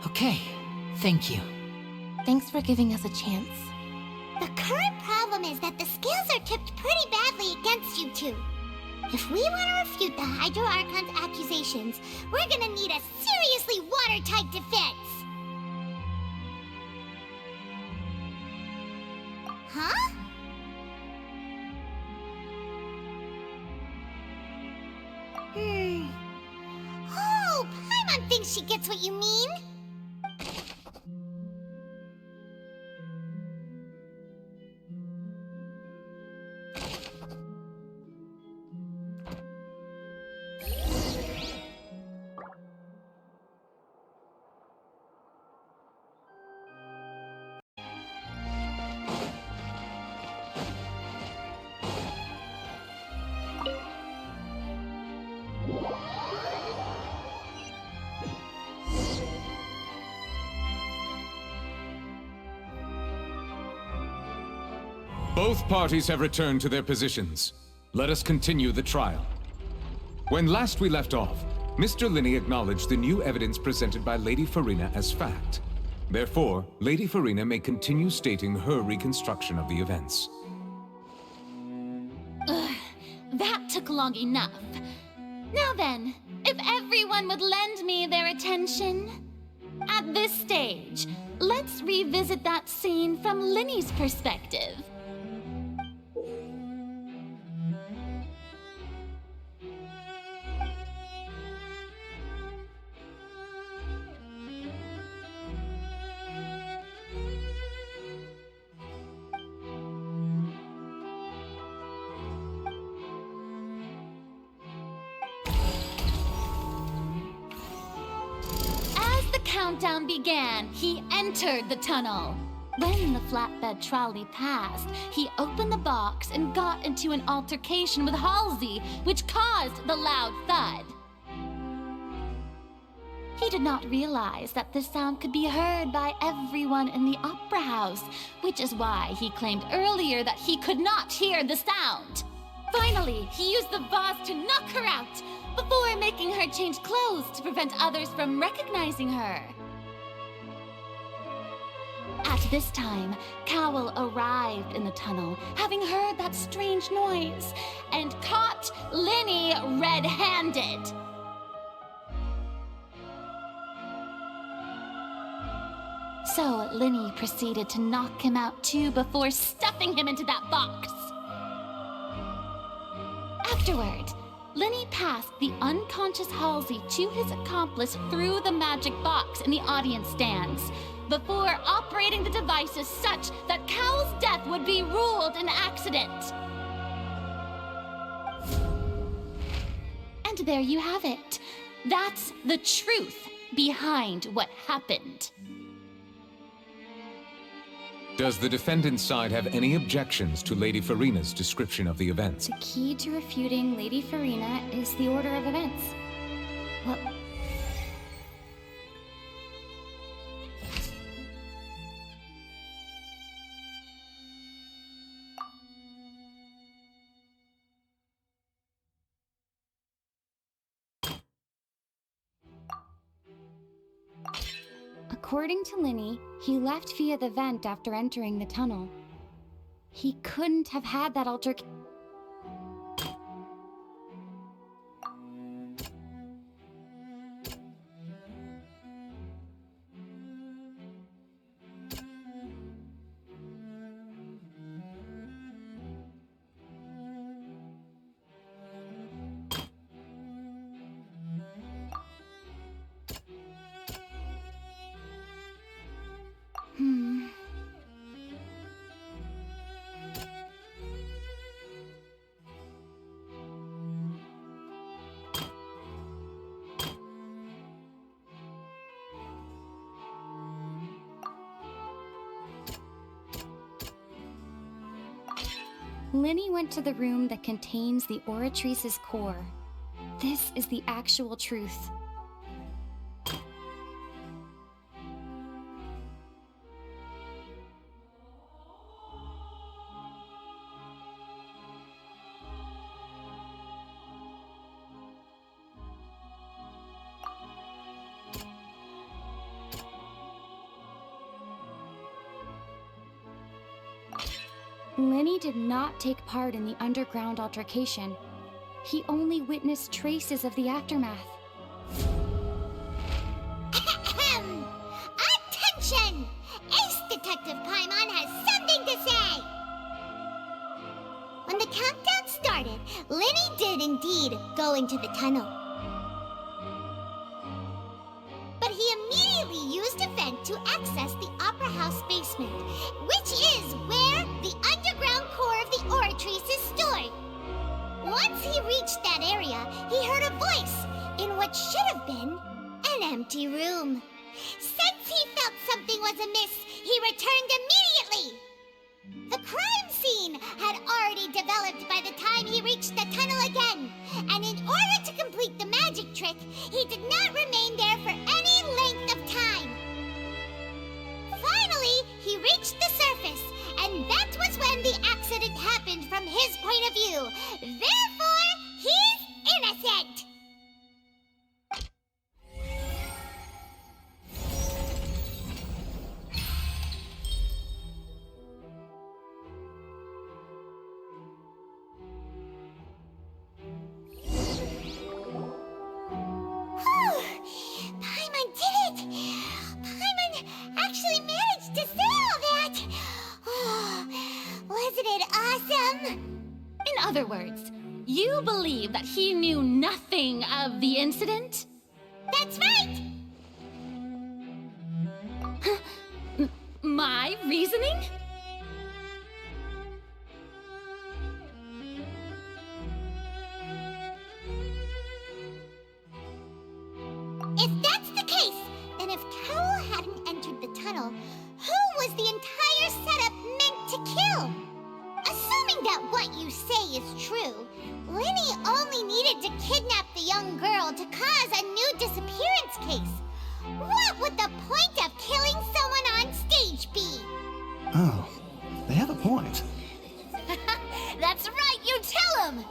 Okay, thank you. Thanks for giving us a chance. The current problem is that the scales are tipped pretty badly against you two. If we want to refute the Hydro Archon's accusations, we're gonna need a seriously watertight defense. Huh? Oh, Paimon thinks she gets what you mean. Both parties have returned to their positions. Let us continue the trial. When last we left off, Mr. Linney acknowledged the new evidence presented by Lady Farina as fact. Therefore, Lady Farina may continue stating her reconstruction of the events. Ugh, that took long enough. Now then, if everyone would lend me their attention. At this stage, let's revisit that scene from Linney's perspective. Countdown began, he entered the tunnel. When the flatbed trolley passed, he opened the box and got into an altercation with Halsey, which caused the loud thud. He did not realize that the sound could be heard by everyone in the opera house, which is why he claimed earlier that he could not hear the sound. Finally, he used the vase to knock her out, before making her change clothes to prevent others from recognizing her. At this time, Cowell arrived in the tunnel, having heard that strange noise, and caught Linney red-handed. So Linney proceeded to knock him out too before stuffing him into that box. Afterward, Linney passed the unconscious Halsey to his accomplice through the magic box in the audience stands, before operating the devices such that Cowell's death would be ruled an accident. And there you have it. That's the truth behind what happened. Does the defendant's side have any objections to Lady Farina's description of the events? The key to refuting Lady Farina is the order of events. Well, according to Linney, he left via the vent after entering the tunnel. He couldn't have had that altercation. Linney went to the room that contains the Oratrice's core. This is the actual truth. Linney did not take part in the underground altercation. He only witnessed traces of the aftermath. Attention! Ace Detective Paimon has something to say! When the countdown started, Linney did indeed go into the tunnel. But he immediately used a vent to access the Opera House basement, which is where the underground core of the Oratrice is stored. Once he reached that area, he heard a voice in what should have been an empty room. Since he felt something was amiss, he returned immediately. The crime scene had already developed by the time he reached the tunnel again, and in order to complete the magic trick, he did not remain there for any length of time. Finally, he reached the surface, and that was when the accident innocent! Paimon did it! Paimon actually managed to say all that! Oh, wasn't it awesome? In other words, you believe that he knew nothing of the incident? That's right! My reasoning? If that's the case, then if Cowell hadn't entered the tunnel, who was the entire setup meant to kill? Assuming that what you say is true, Linny only needed to kidnap the young girl to cause a new disappearance case. What would the point of killing someone on stage be? Oh, they have a point. That's right, you tell him!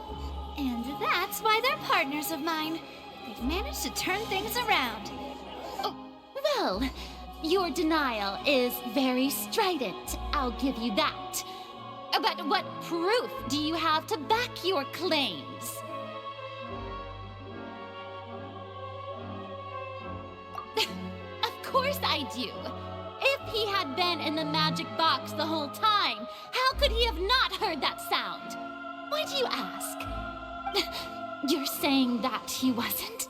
And that's why they're partners of mine. They've managed to turn things around. Oh, well, your denial is very strident, I'll give you that. But what proof do you have to back your claims? Of course I do. If he had been in the magic box the whole time, how could he have not heard that sound? Why do you ask? You're saying that he wasn't?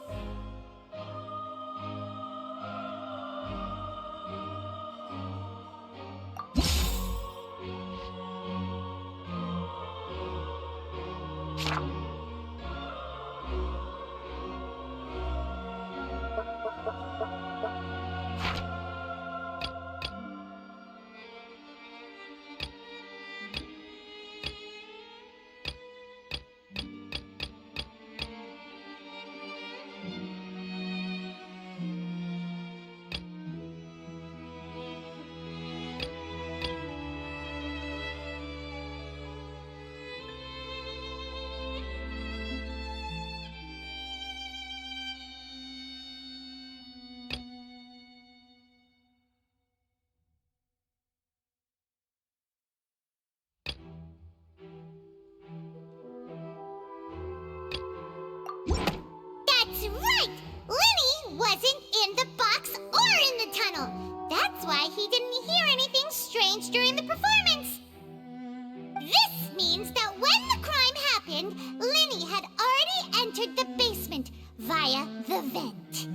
That's right! Linny wasn't in the box or in the tunnel. That's why he didn't hear anything strange during the performance. This means that when the crime happened, Linny had already entered the basement via the vent.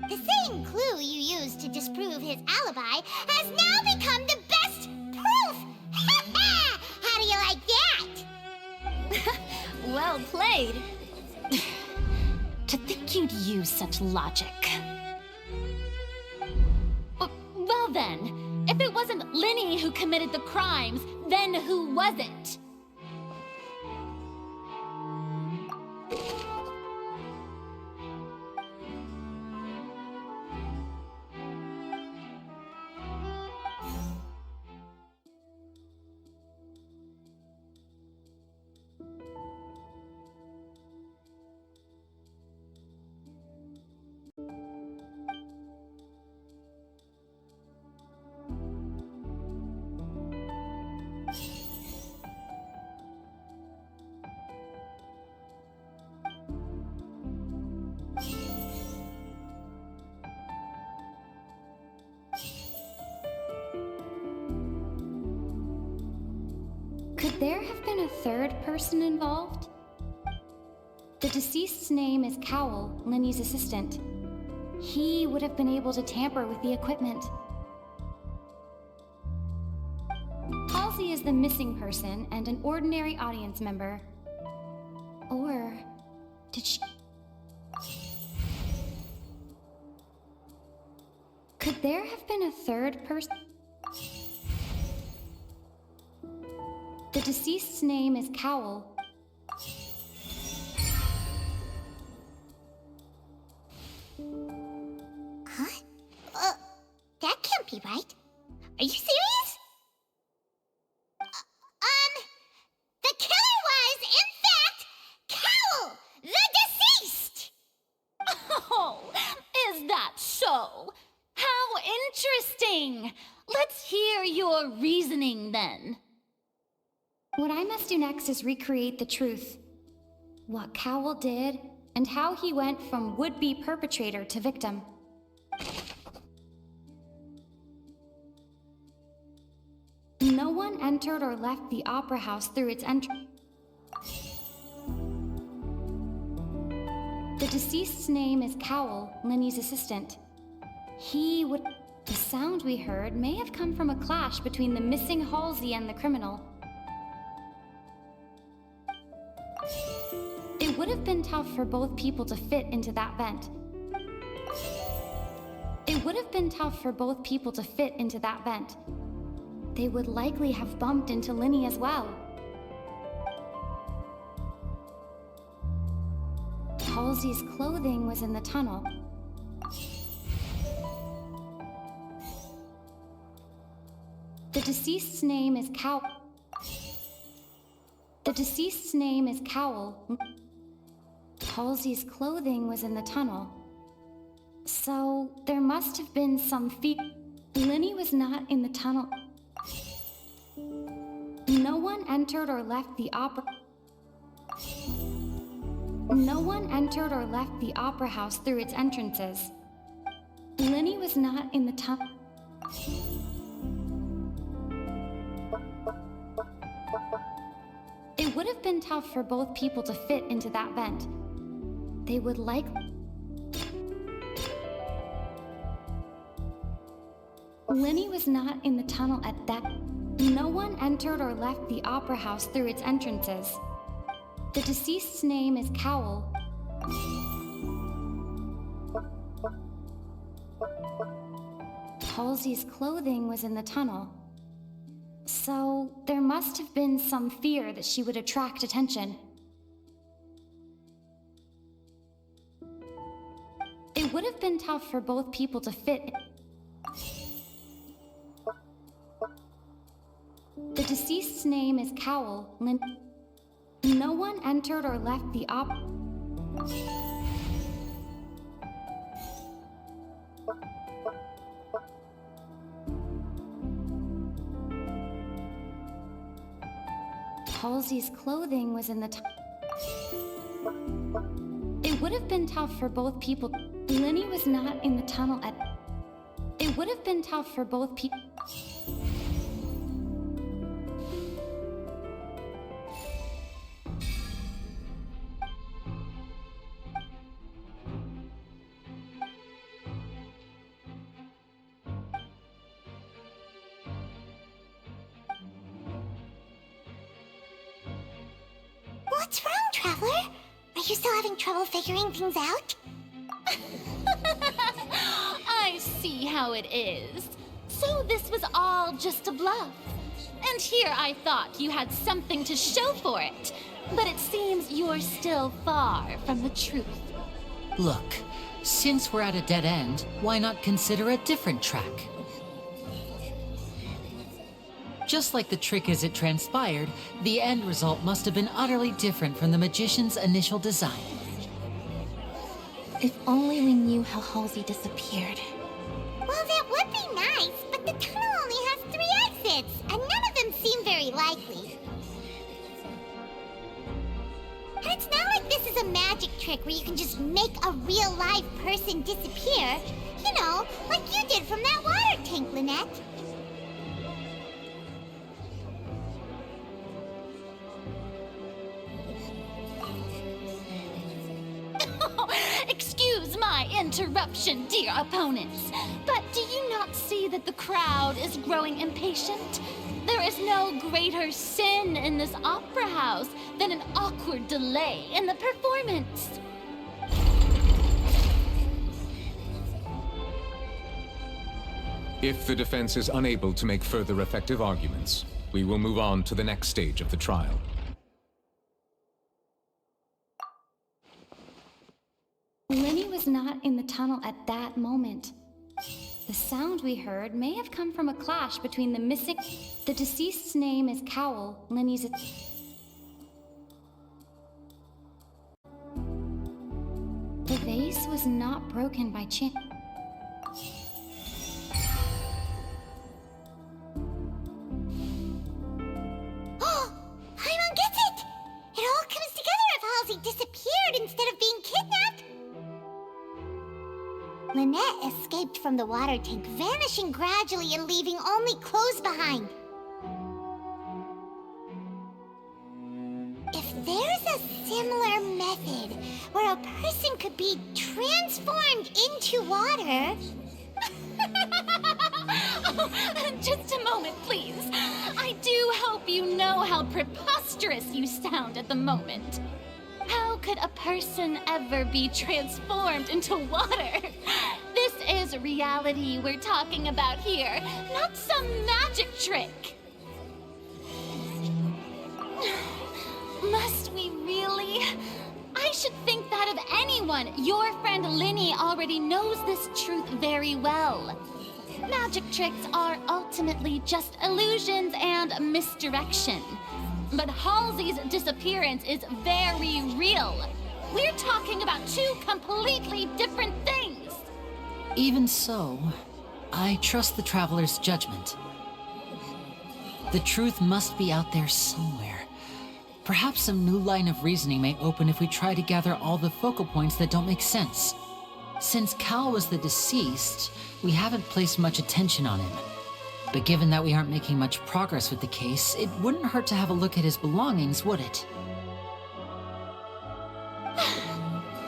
The same clue you used to disprove his alibi has now become the best proof! Ha ha! How do you like that? Well played. To think you'd use such logic. Well then, if it wasn't Linny who committed the crimes, then who was it? Could there have been a third person involved? The deceased's name is Cowell, Linny's assistant. He would have been able to tamper with the equipment. Halsey is the missing person and an ordinary audience member. Or did she... Could there have been a third person? The deceased's name is Cowell. Huh? That can't be right. Are you serious? The killer was, in fact, Cowell, the deceased! so? How interesting! Let's hear your reasoning then. What I must do next is recreate the truth. What Cowell did, and how he went from would-be perpetrator to victim. No one entered or left the opera house through its entrance. The deceased's name is Cowell, Linny's assistant. The sound we heard may have come from a clash between the missing Halsey and the criminal. It would have been tough for both people to fit into that vent. It would have been tough for both people to fit into that vent. They would likely have bumped into Linny as well. Halsey's clothing was in the tunnel. The deceased's name is Cowell. Halsey's clothing was in the tunnel. So, there must have been some Linny was not in the tunnel. No one entered or left the opera... No one entered or left the opera house through its entrances. Linny was not in the tunnel. It would have been tough for both people to fit into that vent. They would Linny was not in the tunnel at that... No one entered or left the opera house through its entrances. The deceased's name is Cowell. Halsey's clothing was in the tunnel. So, there must have been some fear that she would attract attention. It would have been tough for both people to fit. The deceased's name is Cowell. No one entered or left the Halsey's clothing was in the It would have been tough for both people. Linny was not in the tunnel at... It would have been tough for both people. What's wrong, Traveler? Are you still having trouble figuring things out? I see how it is. So this was all just a bluff. And here I thought you had something to show for it. But it seems you're still far from the truth. Look, since we're at a dead end, why not consider a different track? Just like the trick as it transpired, the end result must have been utterly different from the magician's initial design. If only we knew how Halsey disappeared. Well, that would be nice, but the tunnel only has 3 exits, and none of them seem very likely. And it's not like this is a magic trick where you can just make a real live person disappear. You know, like you did from that water tank, Lynette. Excuse my interruption, dear opponents, but do you not see that the crowd is growing impatient? There is no greater sin in this opera house than an awkward delay in the performance. If the defense is unable to make further effective arguments, we will move on to the next stage of the trial. Linny was not in the tunnel at that moment. The sound we heard may have come from a clash between the missing... The deceased's name is Cowell, Linny's... The vase was not broken by chance. Lynette escaped from the water tank, vanishing gradually and leaving only clothes behind. If there's a similar method where a person could be transformed into water... Oh, just a moment, please. I do hope you know how preposterous you sound at the moment. How could a person ever be transformed into water? This is reality we're talking about here, not some magic trick. Must we really? I should think that of anyone. Your friend Linny already knows this truth very well. Magic tricks are ultimately just illusions and misdirection. But Halsey's disappearance is very real. We're talking about two completely different things. Even so, I trust the Traveler's judgment. The truth must be out there somewhere. Perhaps some new line of reasoning may open if we try to gather all the focal points that don't make sense. Since Cal was the deceased, we haven't placed much attention on him. But given that we aren't making much progress with the case, it wouldn't hurt to have a look at his belongings, would it?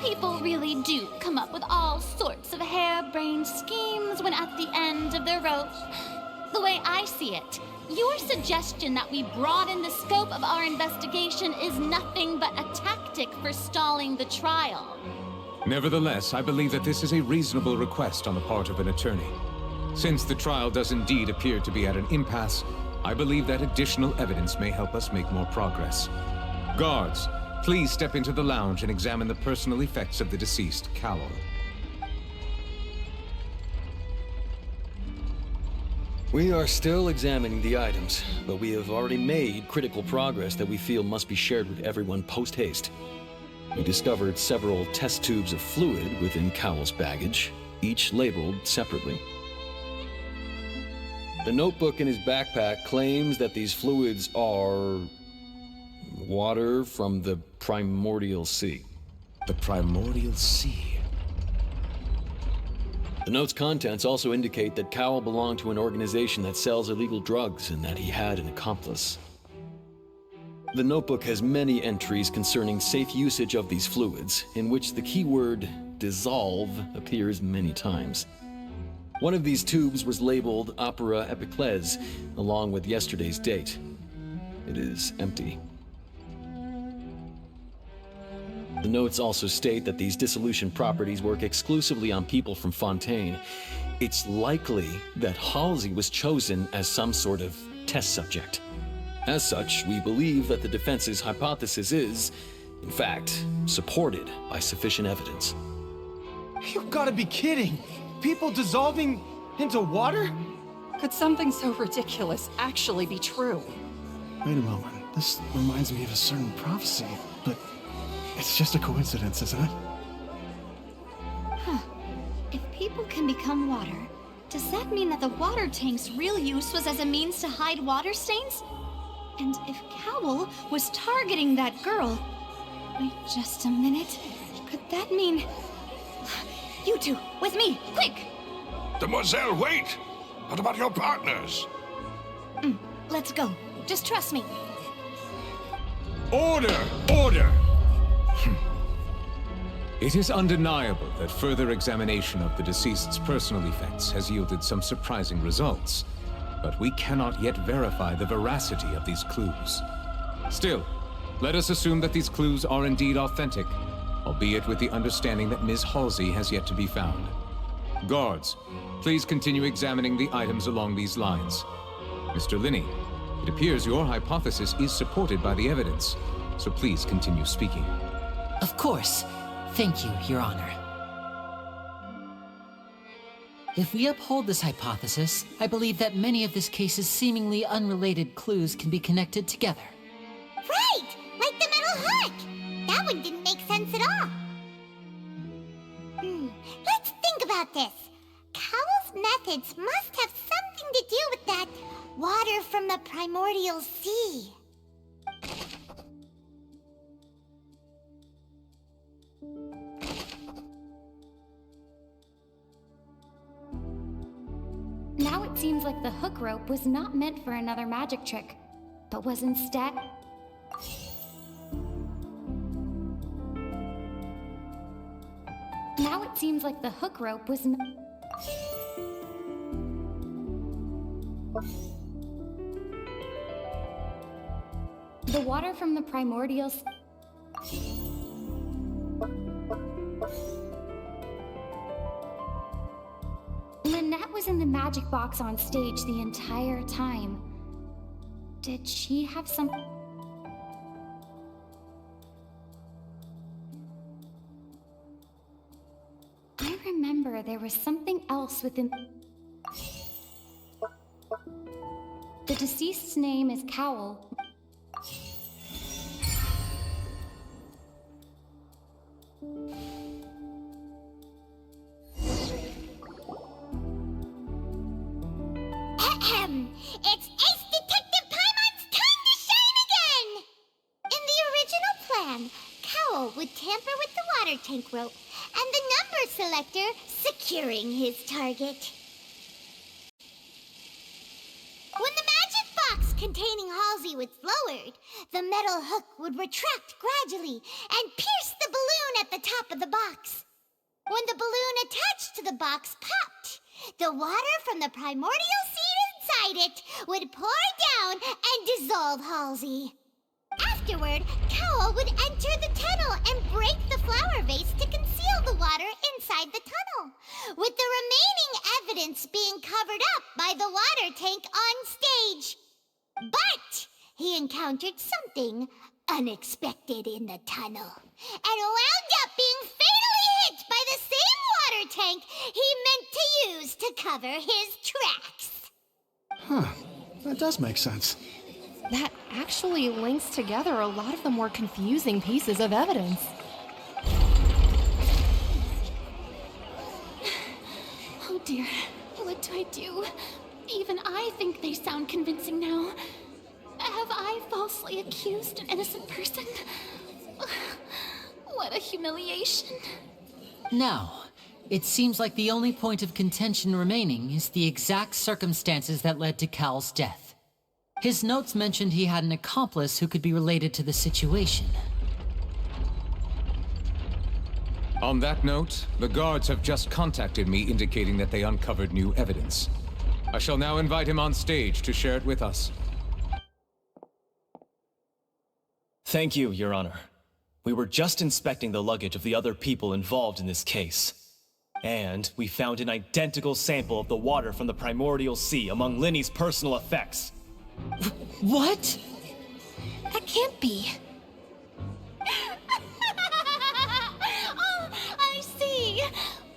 People really do come up with all sorts of harebrained schemes when at the end of their rope. The way I see it, your suggestion that we broaden the scope of our investigation is nothing but a tactic for stalling the trial. Nevertheless, I believe that this is a reasonable request on the part of an attorney. Since the trial does indeed appear to be at an impasse, I believe that additional evidence may help us make more progress. Guards, please step into the lounge and examine the personal effects of the deceased, Cowell. We are still examining the items, but we have already made critical progress that we feel must be shared with everyone post-haste. We discovered several test tubes of fluid within Cowell's baggage, each labeled separately. The notebook in his backpack claims that these fluids are water from the primordial sea. The primordial sea? The note's contents also indicate that Cowell belonged to an organization that sells illegal drugs and that he had an accomplice. The notebook has many entries concerning safe usage of these fluids, in which the keyword dissolve appears many times. One of these tubes was labeled Opera Epiclese, along with yesterday's date. It is empty. The notes also state that these dissolution properties work exclusively on people from Fontaine. It's likely that Halsey was chosen as some sort of test subject. As such, we believe that the defense's hypothesis is, in fact, supported by sufficient evidence. You've gotta be kidding! People dissolving into water? Could something so ridiculous actually be true? Wait a moment. This reminds me of a certain prophecy, but it's just a coincidence, isn't it? Huh. If people can become water, does that mean that the water tank's real use was as a means to hide water stains? And if Cowell was targeting that girl... Wait just a minute. Could that mean... You two, with me, quick! Demoiselle, wait! What about your partners? Let's go. Just trust me. Order! Order! It is undeniable that further examination of the deceased's personal effects has yielded some surprising results, but we cannot yet verify the veracity of these clues. Still, let us assume that these clues are indeed authentic, albeit with the understanding that Ms. Halsey has yet to be found. Guards, please continue examining the items along these lines. Mr. Linney, it appears your hypothesis is supported by the evidence, so please continue speaking. Of course. Thank you, Your Honor. If we uphold this hypothesis, I believe that many of this case's seemingly unrelated clues can be connected together. Right! Like the metal hook! That one didn't make sense at all. Let's think about this. Cowell's methods must have something to do with that water from the primordial sea. Now it seems like the hook rope was not meant for another magic trick, but was instead... Now it seems like the hook rope was the water from the primordial... Lynette was in the magic box on stage the entire time. Did she have some... I remember there was something else within... The deceased's name is Cowl. It's Ace Detective Paimon's time to shine again! In the original plan, Cowl would tamper with the water tank rope and the number selector securing his target. When the magic box containing Halsey was lowered, the metal hook would retract gradually and pierce the balloon at the top of the box. When the balloon attached to the box popped, the water from the primordial seed inside it would pour down and dissolve Halsey. Afterward, Cowl would enter the tunnel and break the flower vase to conceal the water inside the tunnel, with the remaining evidence being covered up by the water tank on stage. But he encountered something unexpected in the tunnel and wound up being fatally hit by the same water tank he meant to use to cover his tracks. Huh. That does make sense. That actually links together a lot of the more confusing pieces of evidence. Oh dear, what do I do? Even I think they sound convincing now. Have I falsely accused an innocent person? What a humiliation. Now, it seems like the only point of contention remaining is the exact circumstances that led to Cowl's death. His notes mentioned he had an accomplice who could be related to the situation. On that note, the guards have just contacted me indicating that they uncovered new evidence. I shall now invite him on stage to share it with us. Thank you, Your Honor. We were just inspecting the luggage of the other people involved in this case. And we found an identical sample of the water from the primordial sea among Linny's personal effects. What? That can't be. Oh, I see.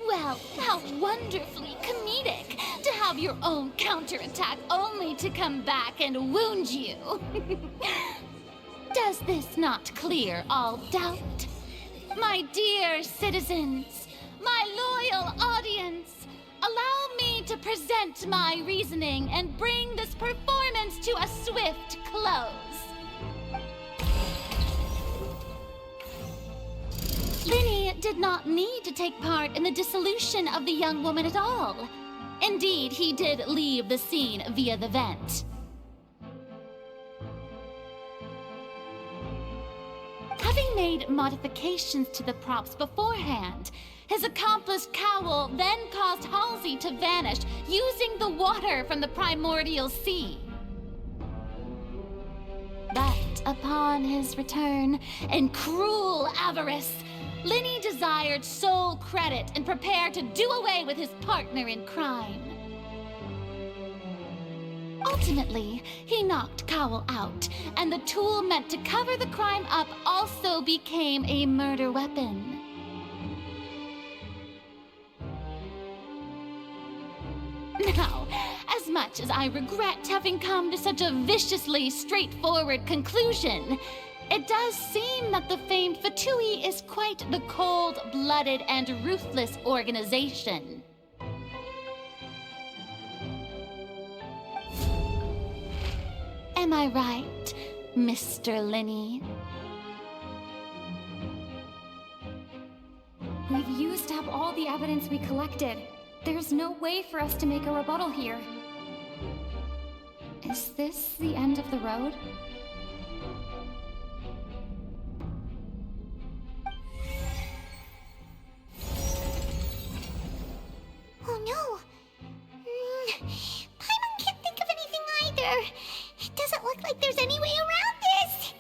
Well, how wonderfully comedic to have your own counterattack only to come back and wound you. Does this not clear all doubt? My dear citizens, my loyal audience, allow me to present my reasoning and bring this performance to a swift close. Linny did not need to take part in the dissolution of the young woman at all. Indeed, he did leave the scene via the vent. Having made modifications to the props beforehand, his accomplice Cowl then caused Halsey to vanish using the water from the primordial sea. But upon his return, in cruel avarice, Linny desired sole credit and prepared to do away with his partner in crime. Ultimately, he knocked Cowl out, and the tool meant to cover the crime up also became a murder weapon. Now, as much as I regret having come to such a viciously straightforward conclusion, it does seem that the famed Fatui is quite the cold-blooded and ruthless organization. Am I right, Mr. Linny? We've used up all the evidence we collected. There's no way for us to make a rebuttal here. Is this the end of the road? Oh no! Paimon can't think of anything either. It doesn't look like there's any way around this.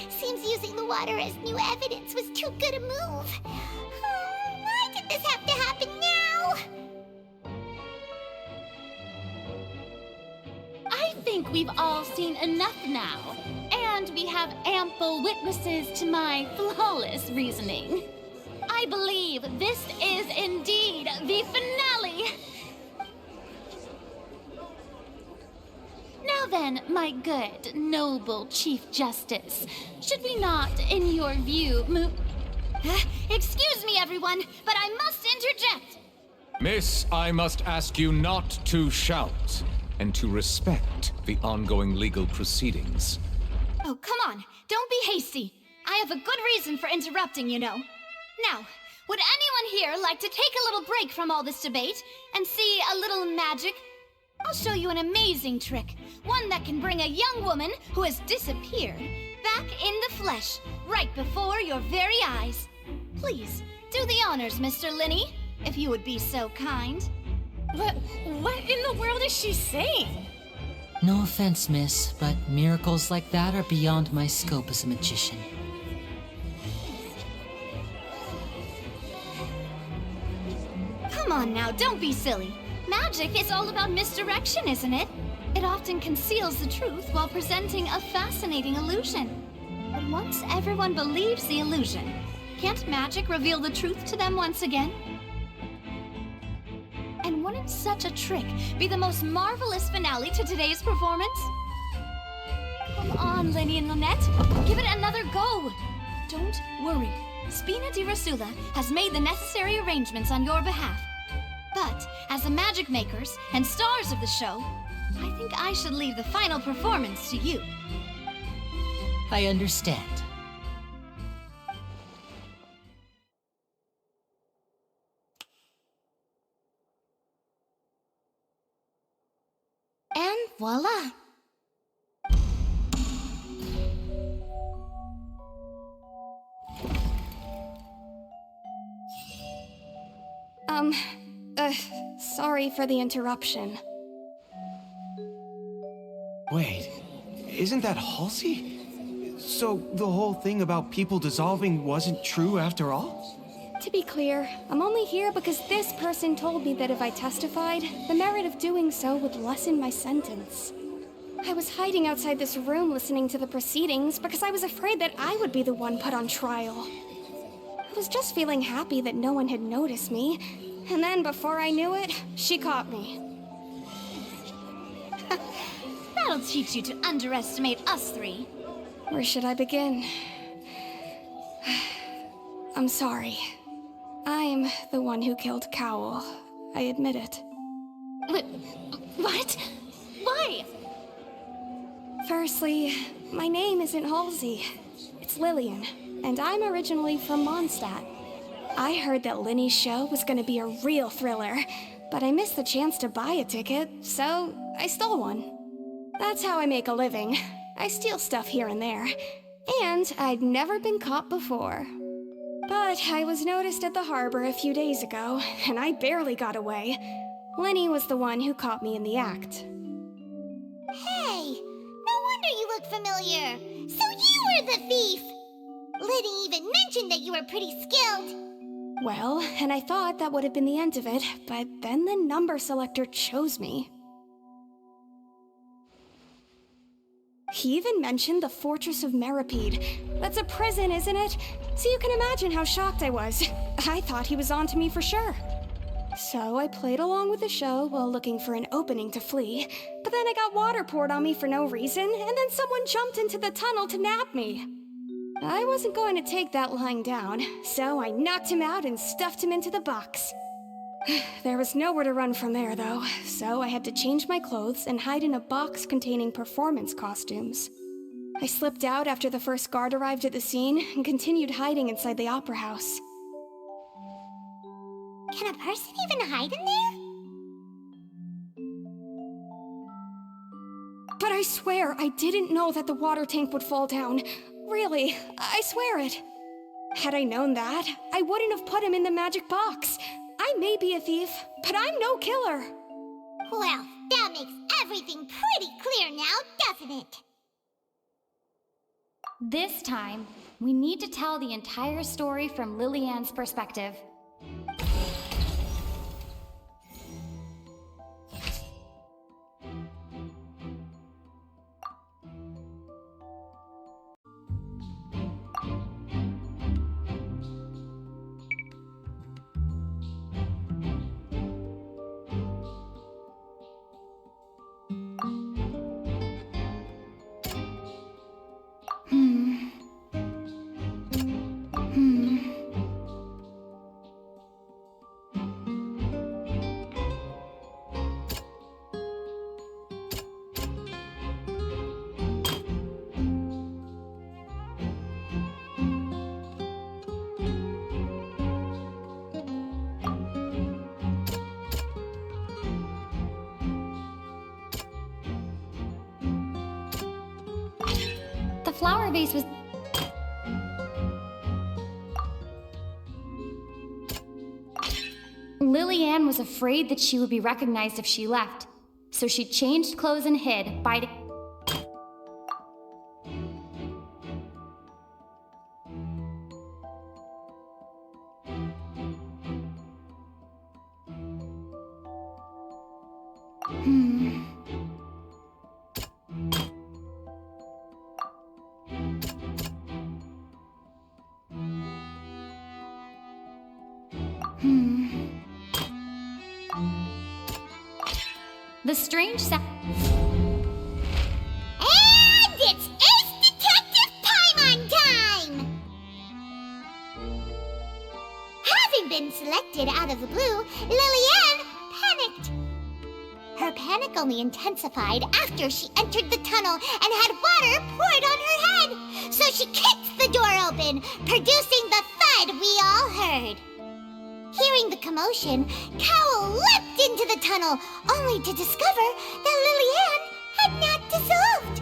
Seems using the water as new evidence was too good a move. Why did this have to happen now? I think we've all seen enough now, and we have ample witnesses to my flawless reasoning. I believe this is indeed the finale. Now then, my good, noble Chief Justice, should we not, in your view, excuse me, everyone, but I must interject. Miss, I must ask you not to shout, and to respect the ongoing legal proceedings. Oh, come on, don't be hasty. I have a good reason for interrupting, you know. Now, would anyone here like to take a little break from all this debate and see a little magic? I'll show you an amazing trick, one that can bring a young woman who has disappeared back in the flesh, right before your very eyes. Please, do the honors, Mr. Linny, if you would be so kind. What in the world is she saying? No offense, miss, but miracles like that are beyond my scope as a magician. Come on now, don't be silly. Magic is all about misdirection, isn't it? It often conceals the truth while presenting a fascinating illusion. But once everyone believes the illusion, can't magic reveal the truth to them once again? And wouldn't such a trick be the most marvelous finale to today's performance? Come on, Lenny and Lynette, give it another go. Don't worry, Spina di Rasula has made the necessary arrangements on your behalf. But as the magic makers and stars of the show, I think I should leave the final performance to you. I understand. And voila! Sorry for the interruption. Wait, isn't that Halsey? So the whole thing about people dissolving wasn't true after all? To be clear, I'm only here because this person told me that if I testified, the merit of doing so would lessen my sentence. I was hiding outside this room listening to the proceedings because I was afraid that I would be the one put on trial. I was just feeling happy that no one had noticed me, and then before I knew it, she caught me. That'll teach you to underestimate us three. Where should I begin? I'm sorry. I'm the one who killed Cowl. I admit it. What? Why? Firstly, my name isn't Halsey. It's Lillian, and I'm originally from Mondstadt. I heard that Linny's show was gonna be a real thriller, but I missed the chance to buy a ticket, so I stole one. That's how I make a living. I steal stuff here and there, and I'd never been caught before. But I was noticed at the harbor a few days ago, and I barely got away. Linny was the one who caught me in the act. Hey, no wonder you look familiar. So you were the thief. Liddy even mentioned that you were pretty skilled. Well, and I thought that would have been the end of it, but then the number selector chose me. He even mentioned the Fortress of Meripede. That's a prison, isn't it? So you can imagine how shocked I was. I thought he was onto me for sure. So I played along with the show while looking for an opening to flee, but then I got water poured on me for no reason, and then someone jumped into the tunnel to nab me. I wasn't going to take that lying down, so I knocked him out and stuffed him into the box. There was nowhere to run from there, though, so I had to change my clothes and hide in a box containing performance costumes. I slipped out after the first guard arrived at the scene and continued hiding inside the opera house. Can a person even hide in there? But I swear, I didn't know that the water tank would fall down. Really, I swear it. Had I known that, I wouldn't have put him in the magic box. I may be a thief, but I'm no killer. Well, that makes everything pretty clear now, doesn't it? This time, we need to tell the entire story from Lillian's perspective. The flower vase was... Lillian was afraid that she would be recognized if she left, so she changed clothes and hid, biting... The strange sound... And it's Ace Detective Paimon time! Having been selected out of the blue, Lillian panicked. Her panic only intensified after she entered the tunnel and had water poured on her head. So she kicked the door open, producing the thud we all heard. Hearing the commotion, Cowl leapt into the tunnel, only to discover that Lillian had not dissolved.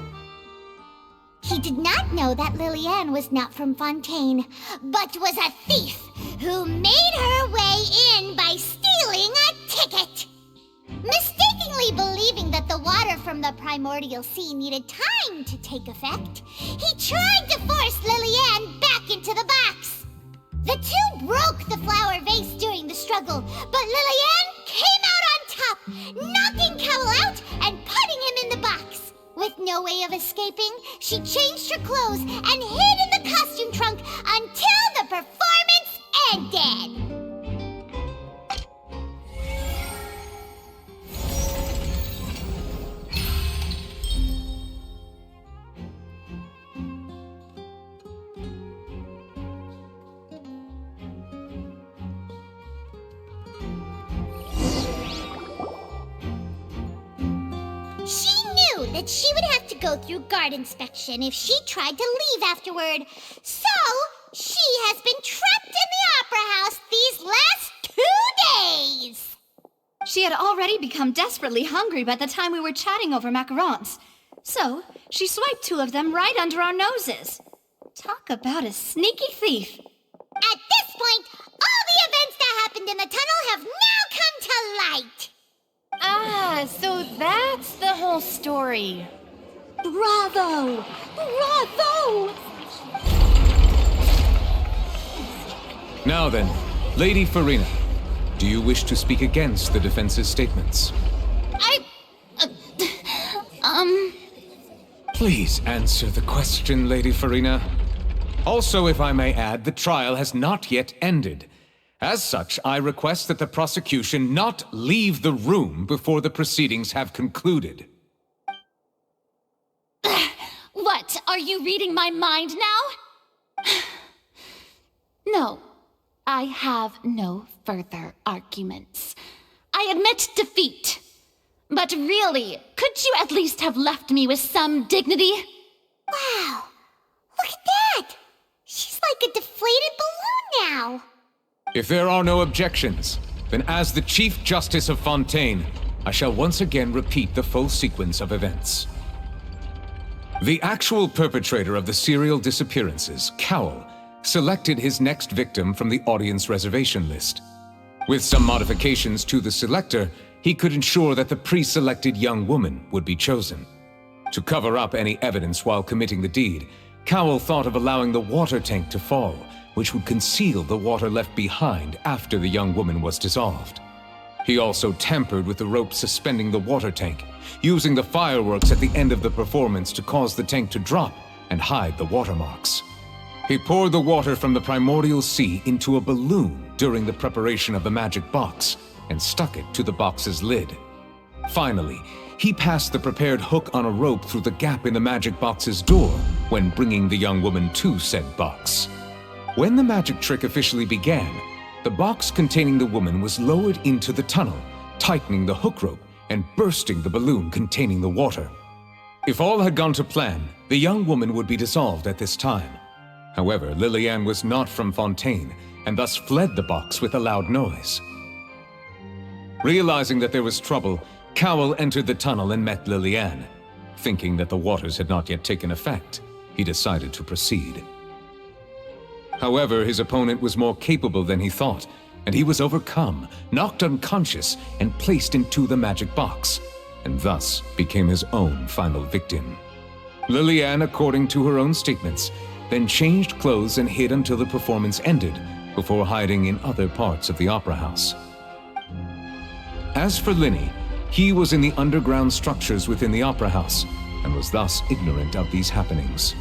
He did not know that Lillian was not from Fontaine, but was a thief who made her way in by stealing a ticket. Mistakenly believing that the water from the primordial sea needed time to take effect, he tried to force Lillian back into the box. The two broke the flower vase during the struggle, but Lillian came out on top, knocking Cowl out and putting him in the box. With no way of escaping, she changed her clothes and hid in the costume trunk until the performance ended. That she would have to go through guard inspection if she tried to leave afterward. So, she has been trapped in the opera house these last 2 days. She had already become desperately hungry by the time we were chatting over macarons. So, she swiped 2 of them right under our noses. Talk about a sneaky thief. At this point, all the events that happened in the tunnel have now come to light. Ah, so that's the whole story. Bravo! Bravo! Now then, Lady Farina, do you wish to speak against the defense's statements? Please answer the question, Lady Farina. Also, if I may add, the trial has not yet ended. As such, I request that the prosecution not leave the room before the proceedings have concluded. What? Are you reading my mind now? No, I have no further arguments. I admit defeat. But really, could you at least have left me with some dignity? Wow, look at that! She's like a deflated balloon now! If there are no objections, then as the Chief Justice of Fontaine, I shall once again repeat the full sequence of events. The actual perpetrator of the serial disappearances, Cowell, selected his next victim from the audience reservation list. With some modifications to the selector, he could ensure that the pre-selected young woman would be chosen. To cover up any evidence while committing the deed, Cowell thought of allowing the water tank to fall, which would conceal the water left behind after the young woman was dissolved. He also tampered with the rope suspending the water tank, using the fireworks at the end of the performance to cause the tank to drop and hide the watermarks. He poured the water from the primordial sea into a balloon during the preparation of the magic box and stuck it to the box's lid. Finally, he passed the prepared hook on a rope through the gap in the magic box's door when bringing the young woman to said box. When the magic trick officially began, the box containing the woman was lowered into the tunnel, tightening the hook rope and bursting the balloon containing the water. If all had gone to plan, the young woman would be dissolved at this time. However, Lillian was not from Fontaine and thus fled the box with a loud noise. Realizing that there was trouble, Cowell entered the tunnel and met Lillian. Thinking that the waters had not yet taken effect, he decided to proceed. However, his opponent was more capable than he thought, and he was overcome, knocked unconscious, and placed into the magic box, and thus became his own final victim. Lillian, according to her own statements, then changed clothes and hid until the performance ended, before hiding in other parts of the opera house. As for Linny, he was in the underground structures within the opera house, and was thus ignorant of these happenings.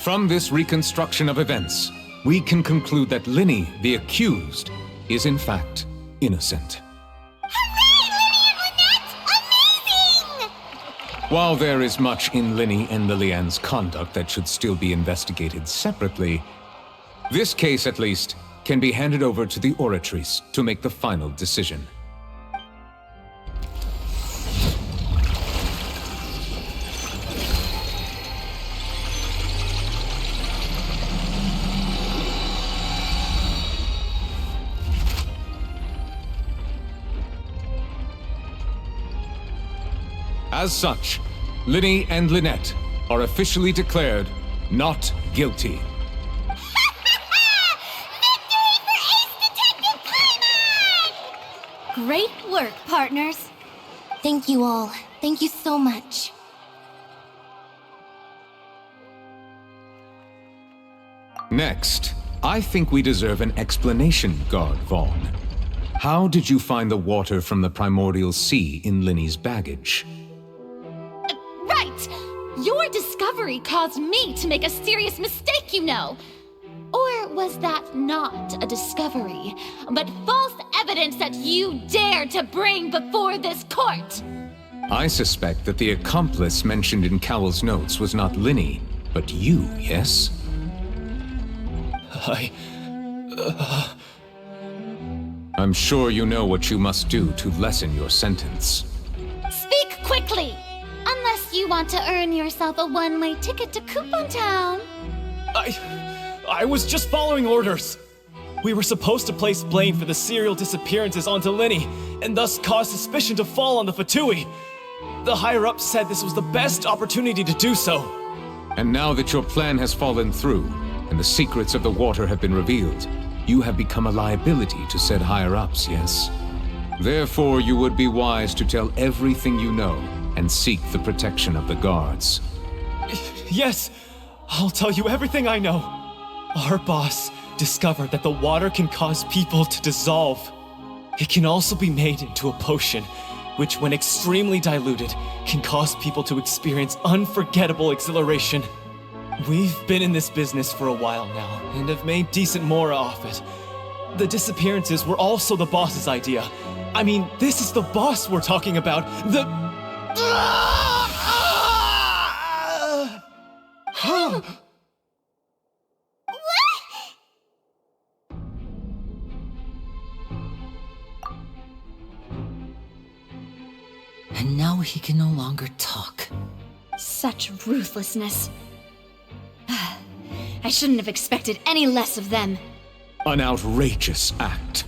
From this reconstruction of events, we can conclude that Linny, the accused, is in fact innocent. While there is much in Linny and Lillian's conduct that should still be investigated separately, this case, at least, can be handed over to the Oratrice to make the final decision. As such, Linny and Lynette are officially declared not guilty. Great work, partners. Thank you all. Thank you so much. Next, I think we deserve an explanation, Guard Vaughn. How did you find the water from the primordial sea in Linny's baggage? Right! Your discovery caused me to make a serious mistake, you know. Or was that not a discovery, but false evidence that you dared to bring before this court? I suspect that the accomplice mentioned in Cowell's notes was not Linny, but you, yes? I'm sure you know what you must do to lessen your sentence. Speak quickly! Unless you want to earn yourself a one-way ticket to Coupon Town. I was just following orders. We were supposed to place blame for the serial disappearances onto Linny, and thus cause suspicion to fall on the Fatui. The higher-ups said this was the best opportunity to do so. And now that your plan has fallen through, and the secrets of the water have been revealed, you have become a liability to said higher-ups, yes? Therefore, you would be wise to tell everything you know, and seek the protection of the guards. Yes, I'll tell you everything I know. Our boss discovered that the water can cause people to dissolve. It can also be made into a potion, which when extremely diluted, can cause people to experience unforgettable exhilaration. We've been in this business for a while now, and have made decent more off it. The disappearances were also the boss's idea. I mean, this is the boss we're talking about. And now he can no longer talk. Such ruthlessness. I shouldn't have expected any less of them. An outrageous act.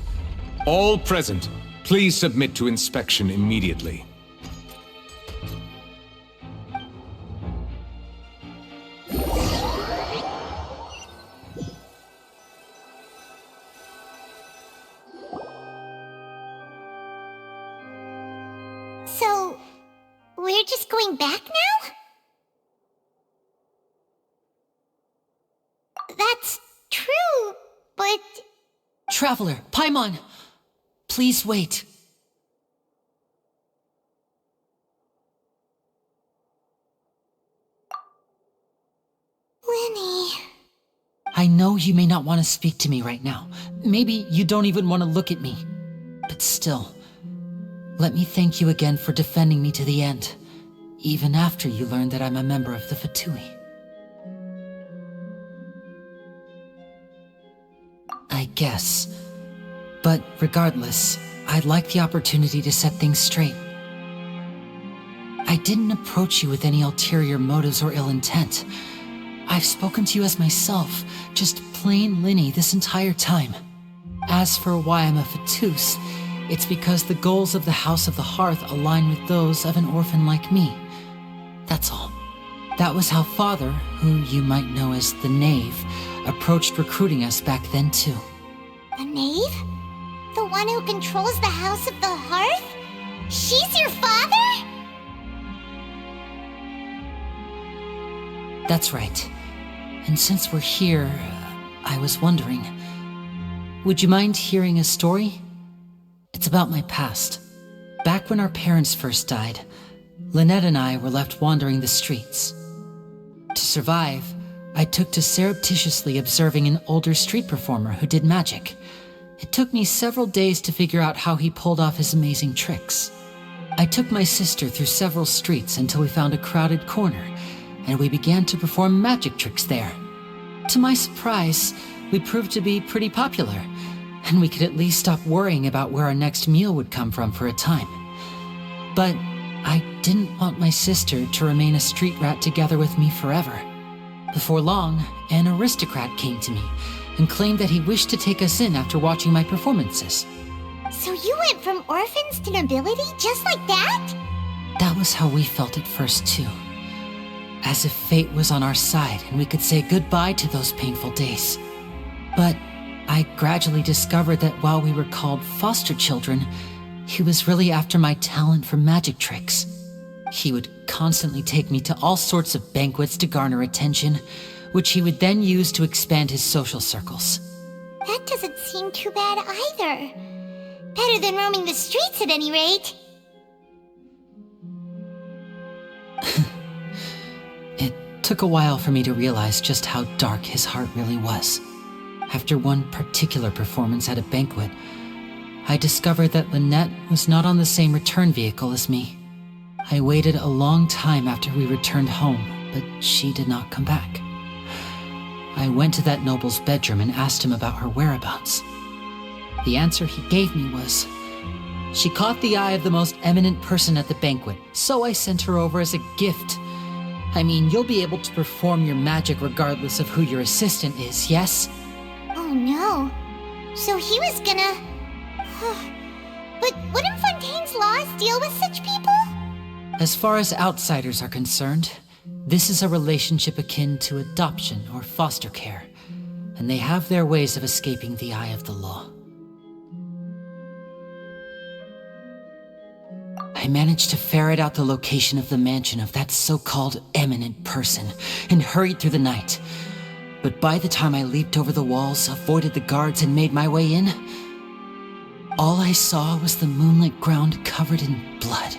All present, please submit to inspection immediately. So, we're just going back now? That's true, but... Traveler, Paimon, please wait. Lenny... I know you may not want to speak to me right now. Maybe you don't even want to look at me. But still, let me thank you again for defending me to the end, even after you learned that I'm a member of the Fatui. I guess. But regardless, I'd like the opportunity to set things straight. I didn't approach you with any ulterior motives or ill intent. I've spoken to you as myself, just plain Linny this entire time. As for why I'm a Fatus, it's because the goals of the House of the Hearth align with those of an orphan like me. That's all. That was how Father, who you might know as the Knave, approached recruiting us back then too. The Knave? The one who controls the House of the Hearth? She's your father? That's right. And since we're here, I was wondering, would you mind hearing a story? It's about my past. Back when our parents first died, Lynette and I were left wandering the streets. To survive, I took to surreptitiously observing an older street performer who did magic. It took me several days to figure out how he pulled off his amazing tricks. I took my sister through several streets until we found a crowded corner, and we began to perform magic tricks there. To my surprise, we proved to be pretty popular, and we could at least stop worrying about where our next meal would come from for a time. But I didn't want my sister to remain a street rat together with me forever. Before long, an aristocrat came to me and claimed that he wished to take us in after watching my performances. So you went from orphans to nobility just like that? That was how we felt at first too. As if fate was on our side and we could say goodbye to those painful days. But I gradually discovered that while we were called foster children, he was really after my talent for magic tricks. He would constantly take me to all sorts of banquets to garner attention, which he would then use to expand his social circles. That doesn't seem too bad either. Better than roaming the streets at any rate. It took a while for me to realize just how dark his heart really was. After one particular performance at a banquet, I discovered that Lynette was not on the same return vehicle as me. I waited a long time after we returned home, but she did not come back. I went to that noble's bedroom and asked him about her whereabouts. The answer he gave me was, she caught the eye of the most eminent person at the banquet, so I sent her over as a gift. I mean, you'll be able to perform your magic regardless of who your assistant is, yes? Oh no. So he was gonna... But wouldn't Fontaine's laws deal with such people? As far as outsiders are concerned, this is a relationship akin to adoption or foster care, and they have their ways of escaping the eye of the law. I managed to ferret out the location of the mansion of that so-called eminent person and hurried through the night. But by the time I leaped over the walls, avoided the guards, and made my way in, all I saw was the moonlit ground covered in blood,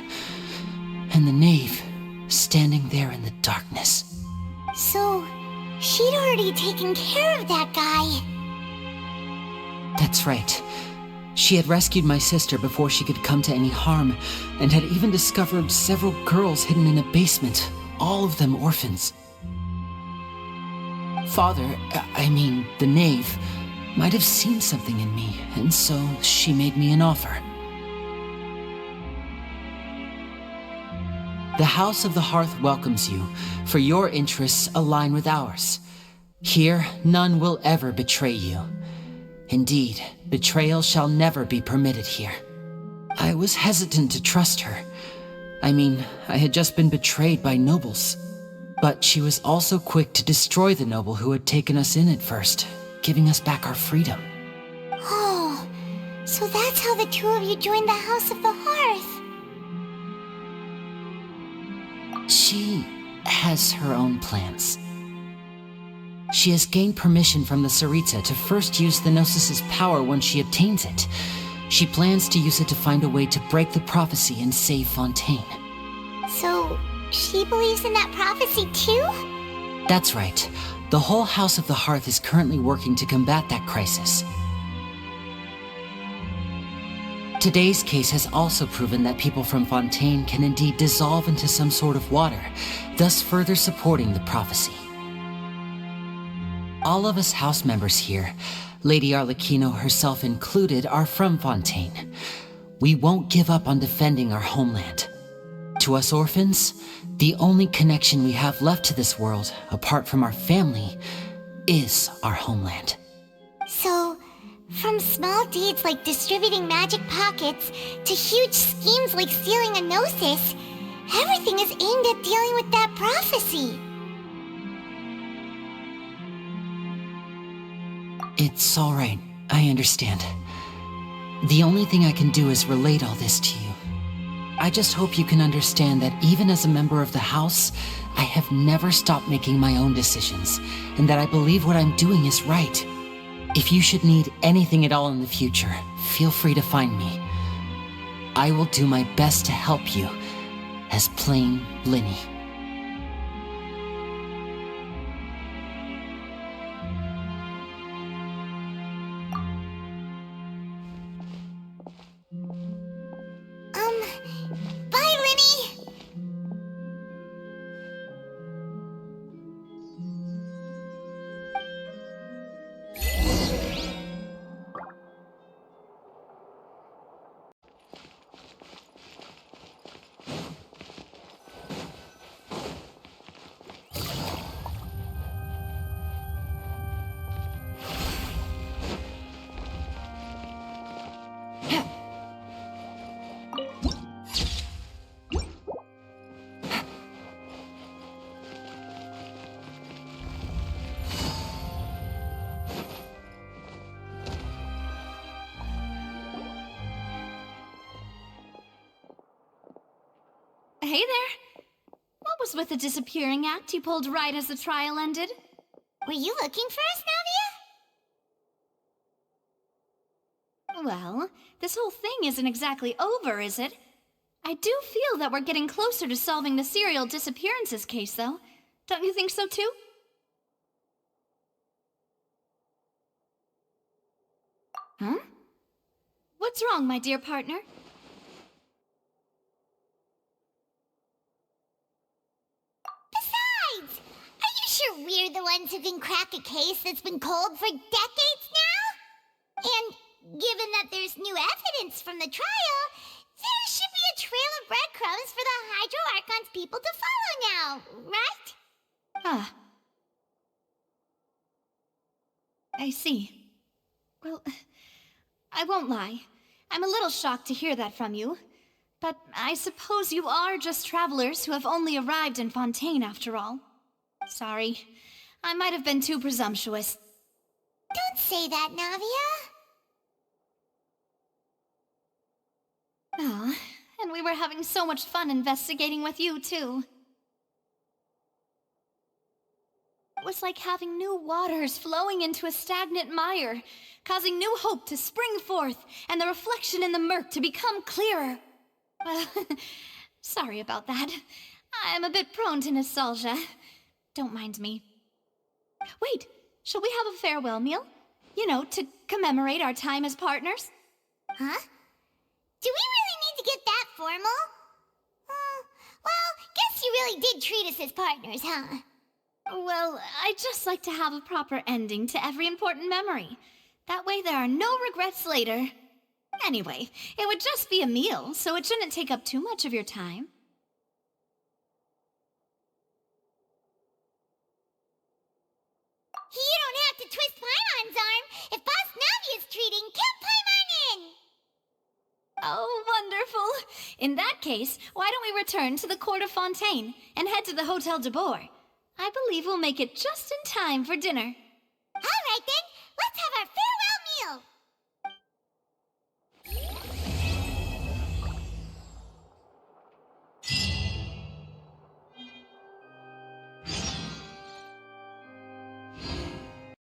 and the knave standing there in the darkness. So, she'd already taken care of that guy. That's right. She had rescued my sister before she could come to any harm, and had even discovered several girls hidden in a basement, all of them orphans. Father, I mean, the knave, might have seen something in me, and so she made me an offer. The House of the Hearth welcomes you, for your interests align with ours. Here, none will ever betray you. Indeed, betrayal shall never be permitted here. I was hesitant to trust her. I mean, I had just been betrayed by nobles. But she was also quick to destroy the noble who had taken us in at first, giving us back our freedom. Oh, so that's how the two of you joined the House of the Hearth. She has her own plans. She has gained permission from the Tsaritsa to first use the Gnosis' power when she obtains it. She plans to use it to find a way to break the prophecy and save Fontaine. So, she believes in that prophecy too? That's right. The whole House of the Hearth is currently working to combat that crisis. Today's case has also proven that people from Fontaine can indeed dissolve into some sort of water, thus further supporting the prophecy. All of us house members here, Lady Arlecchino herself included, are from Fontaine. We won't give up on defending our homeland. To us orphans, the only connection we have left to this world, apart from our family, is our homeland. So, from small deeds like distributing magic pockets to huge schemes like stealing a Gnosis, everything is aimed at dealing with that prophecy. It's all right. I understand. The only thing I can do is relate all this to you. I just hope you can understand that even as a member of the House, I have never stopped making my own decisions, and that I believe what I'm doing is right. If you should need anything at all in the future, feel free to find me. I will do my best to help you, as plain Linny. Bye, Linny! Hey there. What was with the disappearing act you pulled right as the trial ended? Were you looking for us, Navia? Well, this whole thing isn't exactly over, is it? I do feel that we're getting closer to solving the serial disappearances case, though. Don't you think so, too? Huh? What's wrong, my dear partner? Besides, are you sure we're the ones who can crack a case that's been cold for decades now? And given that there's new evidence from the trial, there should be a trail of breadcrumbs for the Hydro Archon's people to follow now, right? Ah. I see. Well, I won't lie. I'm a little shocked to hear that from you. But I suppose you are just travelers who have only arrived in Fontaine after all. Sorry. I might have been too presumptuous. Don't say that, Navia. Oh, and we were having so much fun investigating with you, too. It was like having new waters flowing into a stagnant mire, causing new hope to spring forth, and the reflection in the murk to become clearer. Well, sorry about that. I'm a bit prone to nostalgia. Don't mind me. Wait, shall we have a farewell meal? You know, to commemorate our time as partners? Huh? Do we really need to get that formal? Well, guess you really did treat us as partners, huh? Well, I'd just like to have a proper ending to every important memory. That way there are no regrets later. Anyway, it would just be a meal, so it shouldn't take up too much of your time. In that case, why don't we return to the Court of Fontaine and head to the Hotel de Boer? I believe we'll make it just in time for dinner.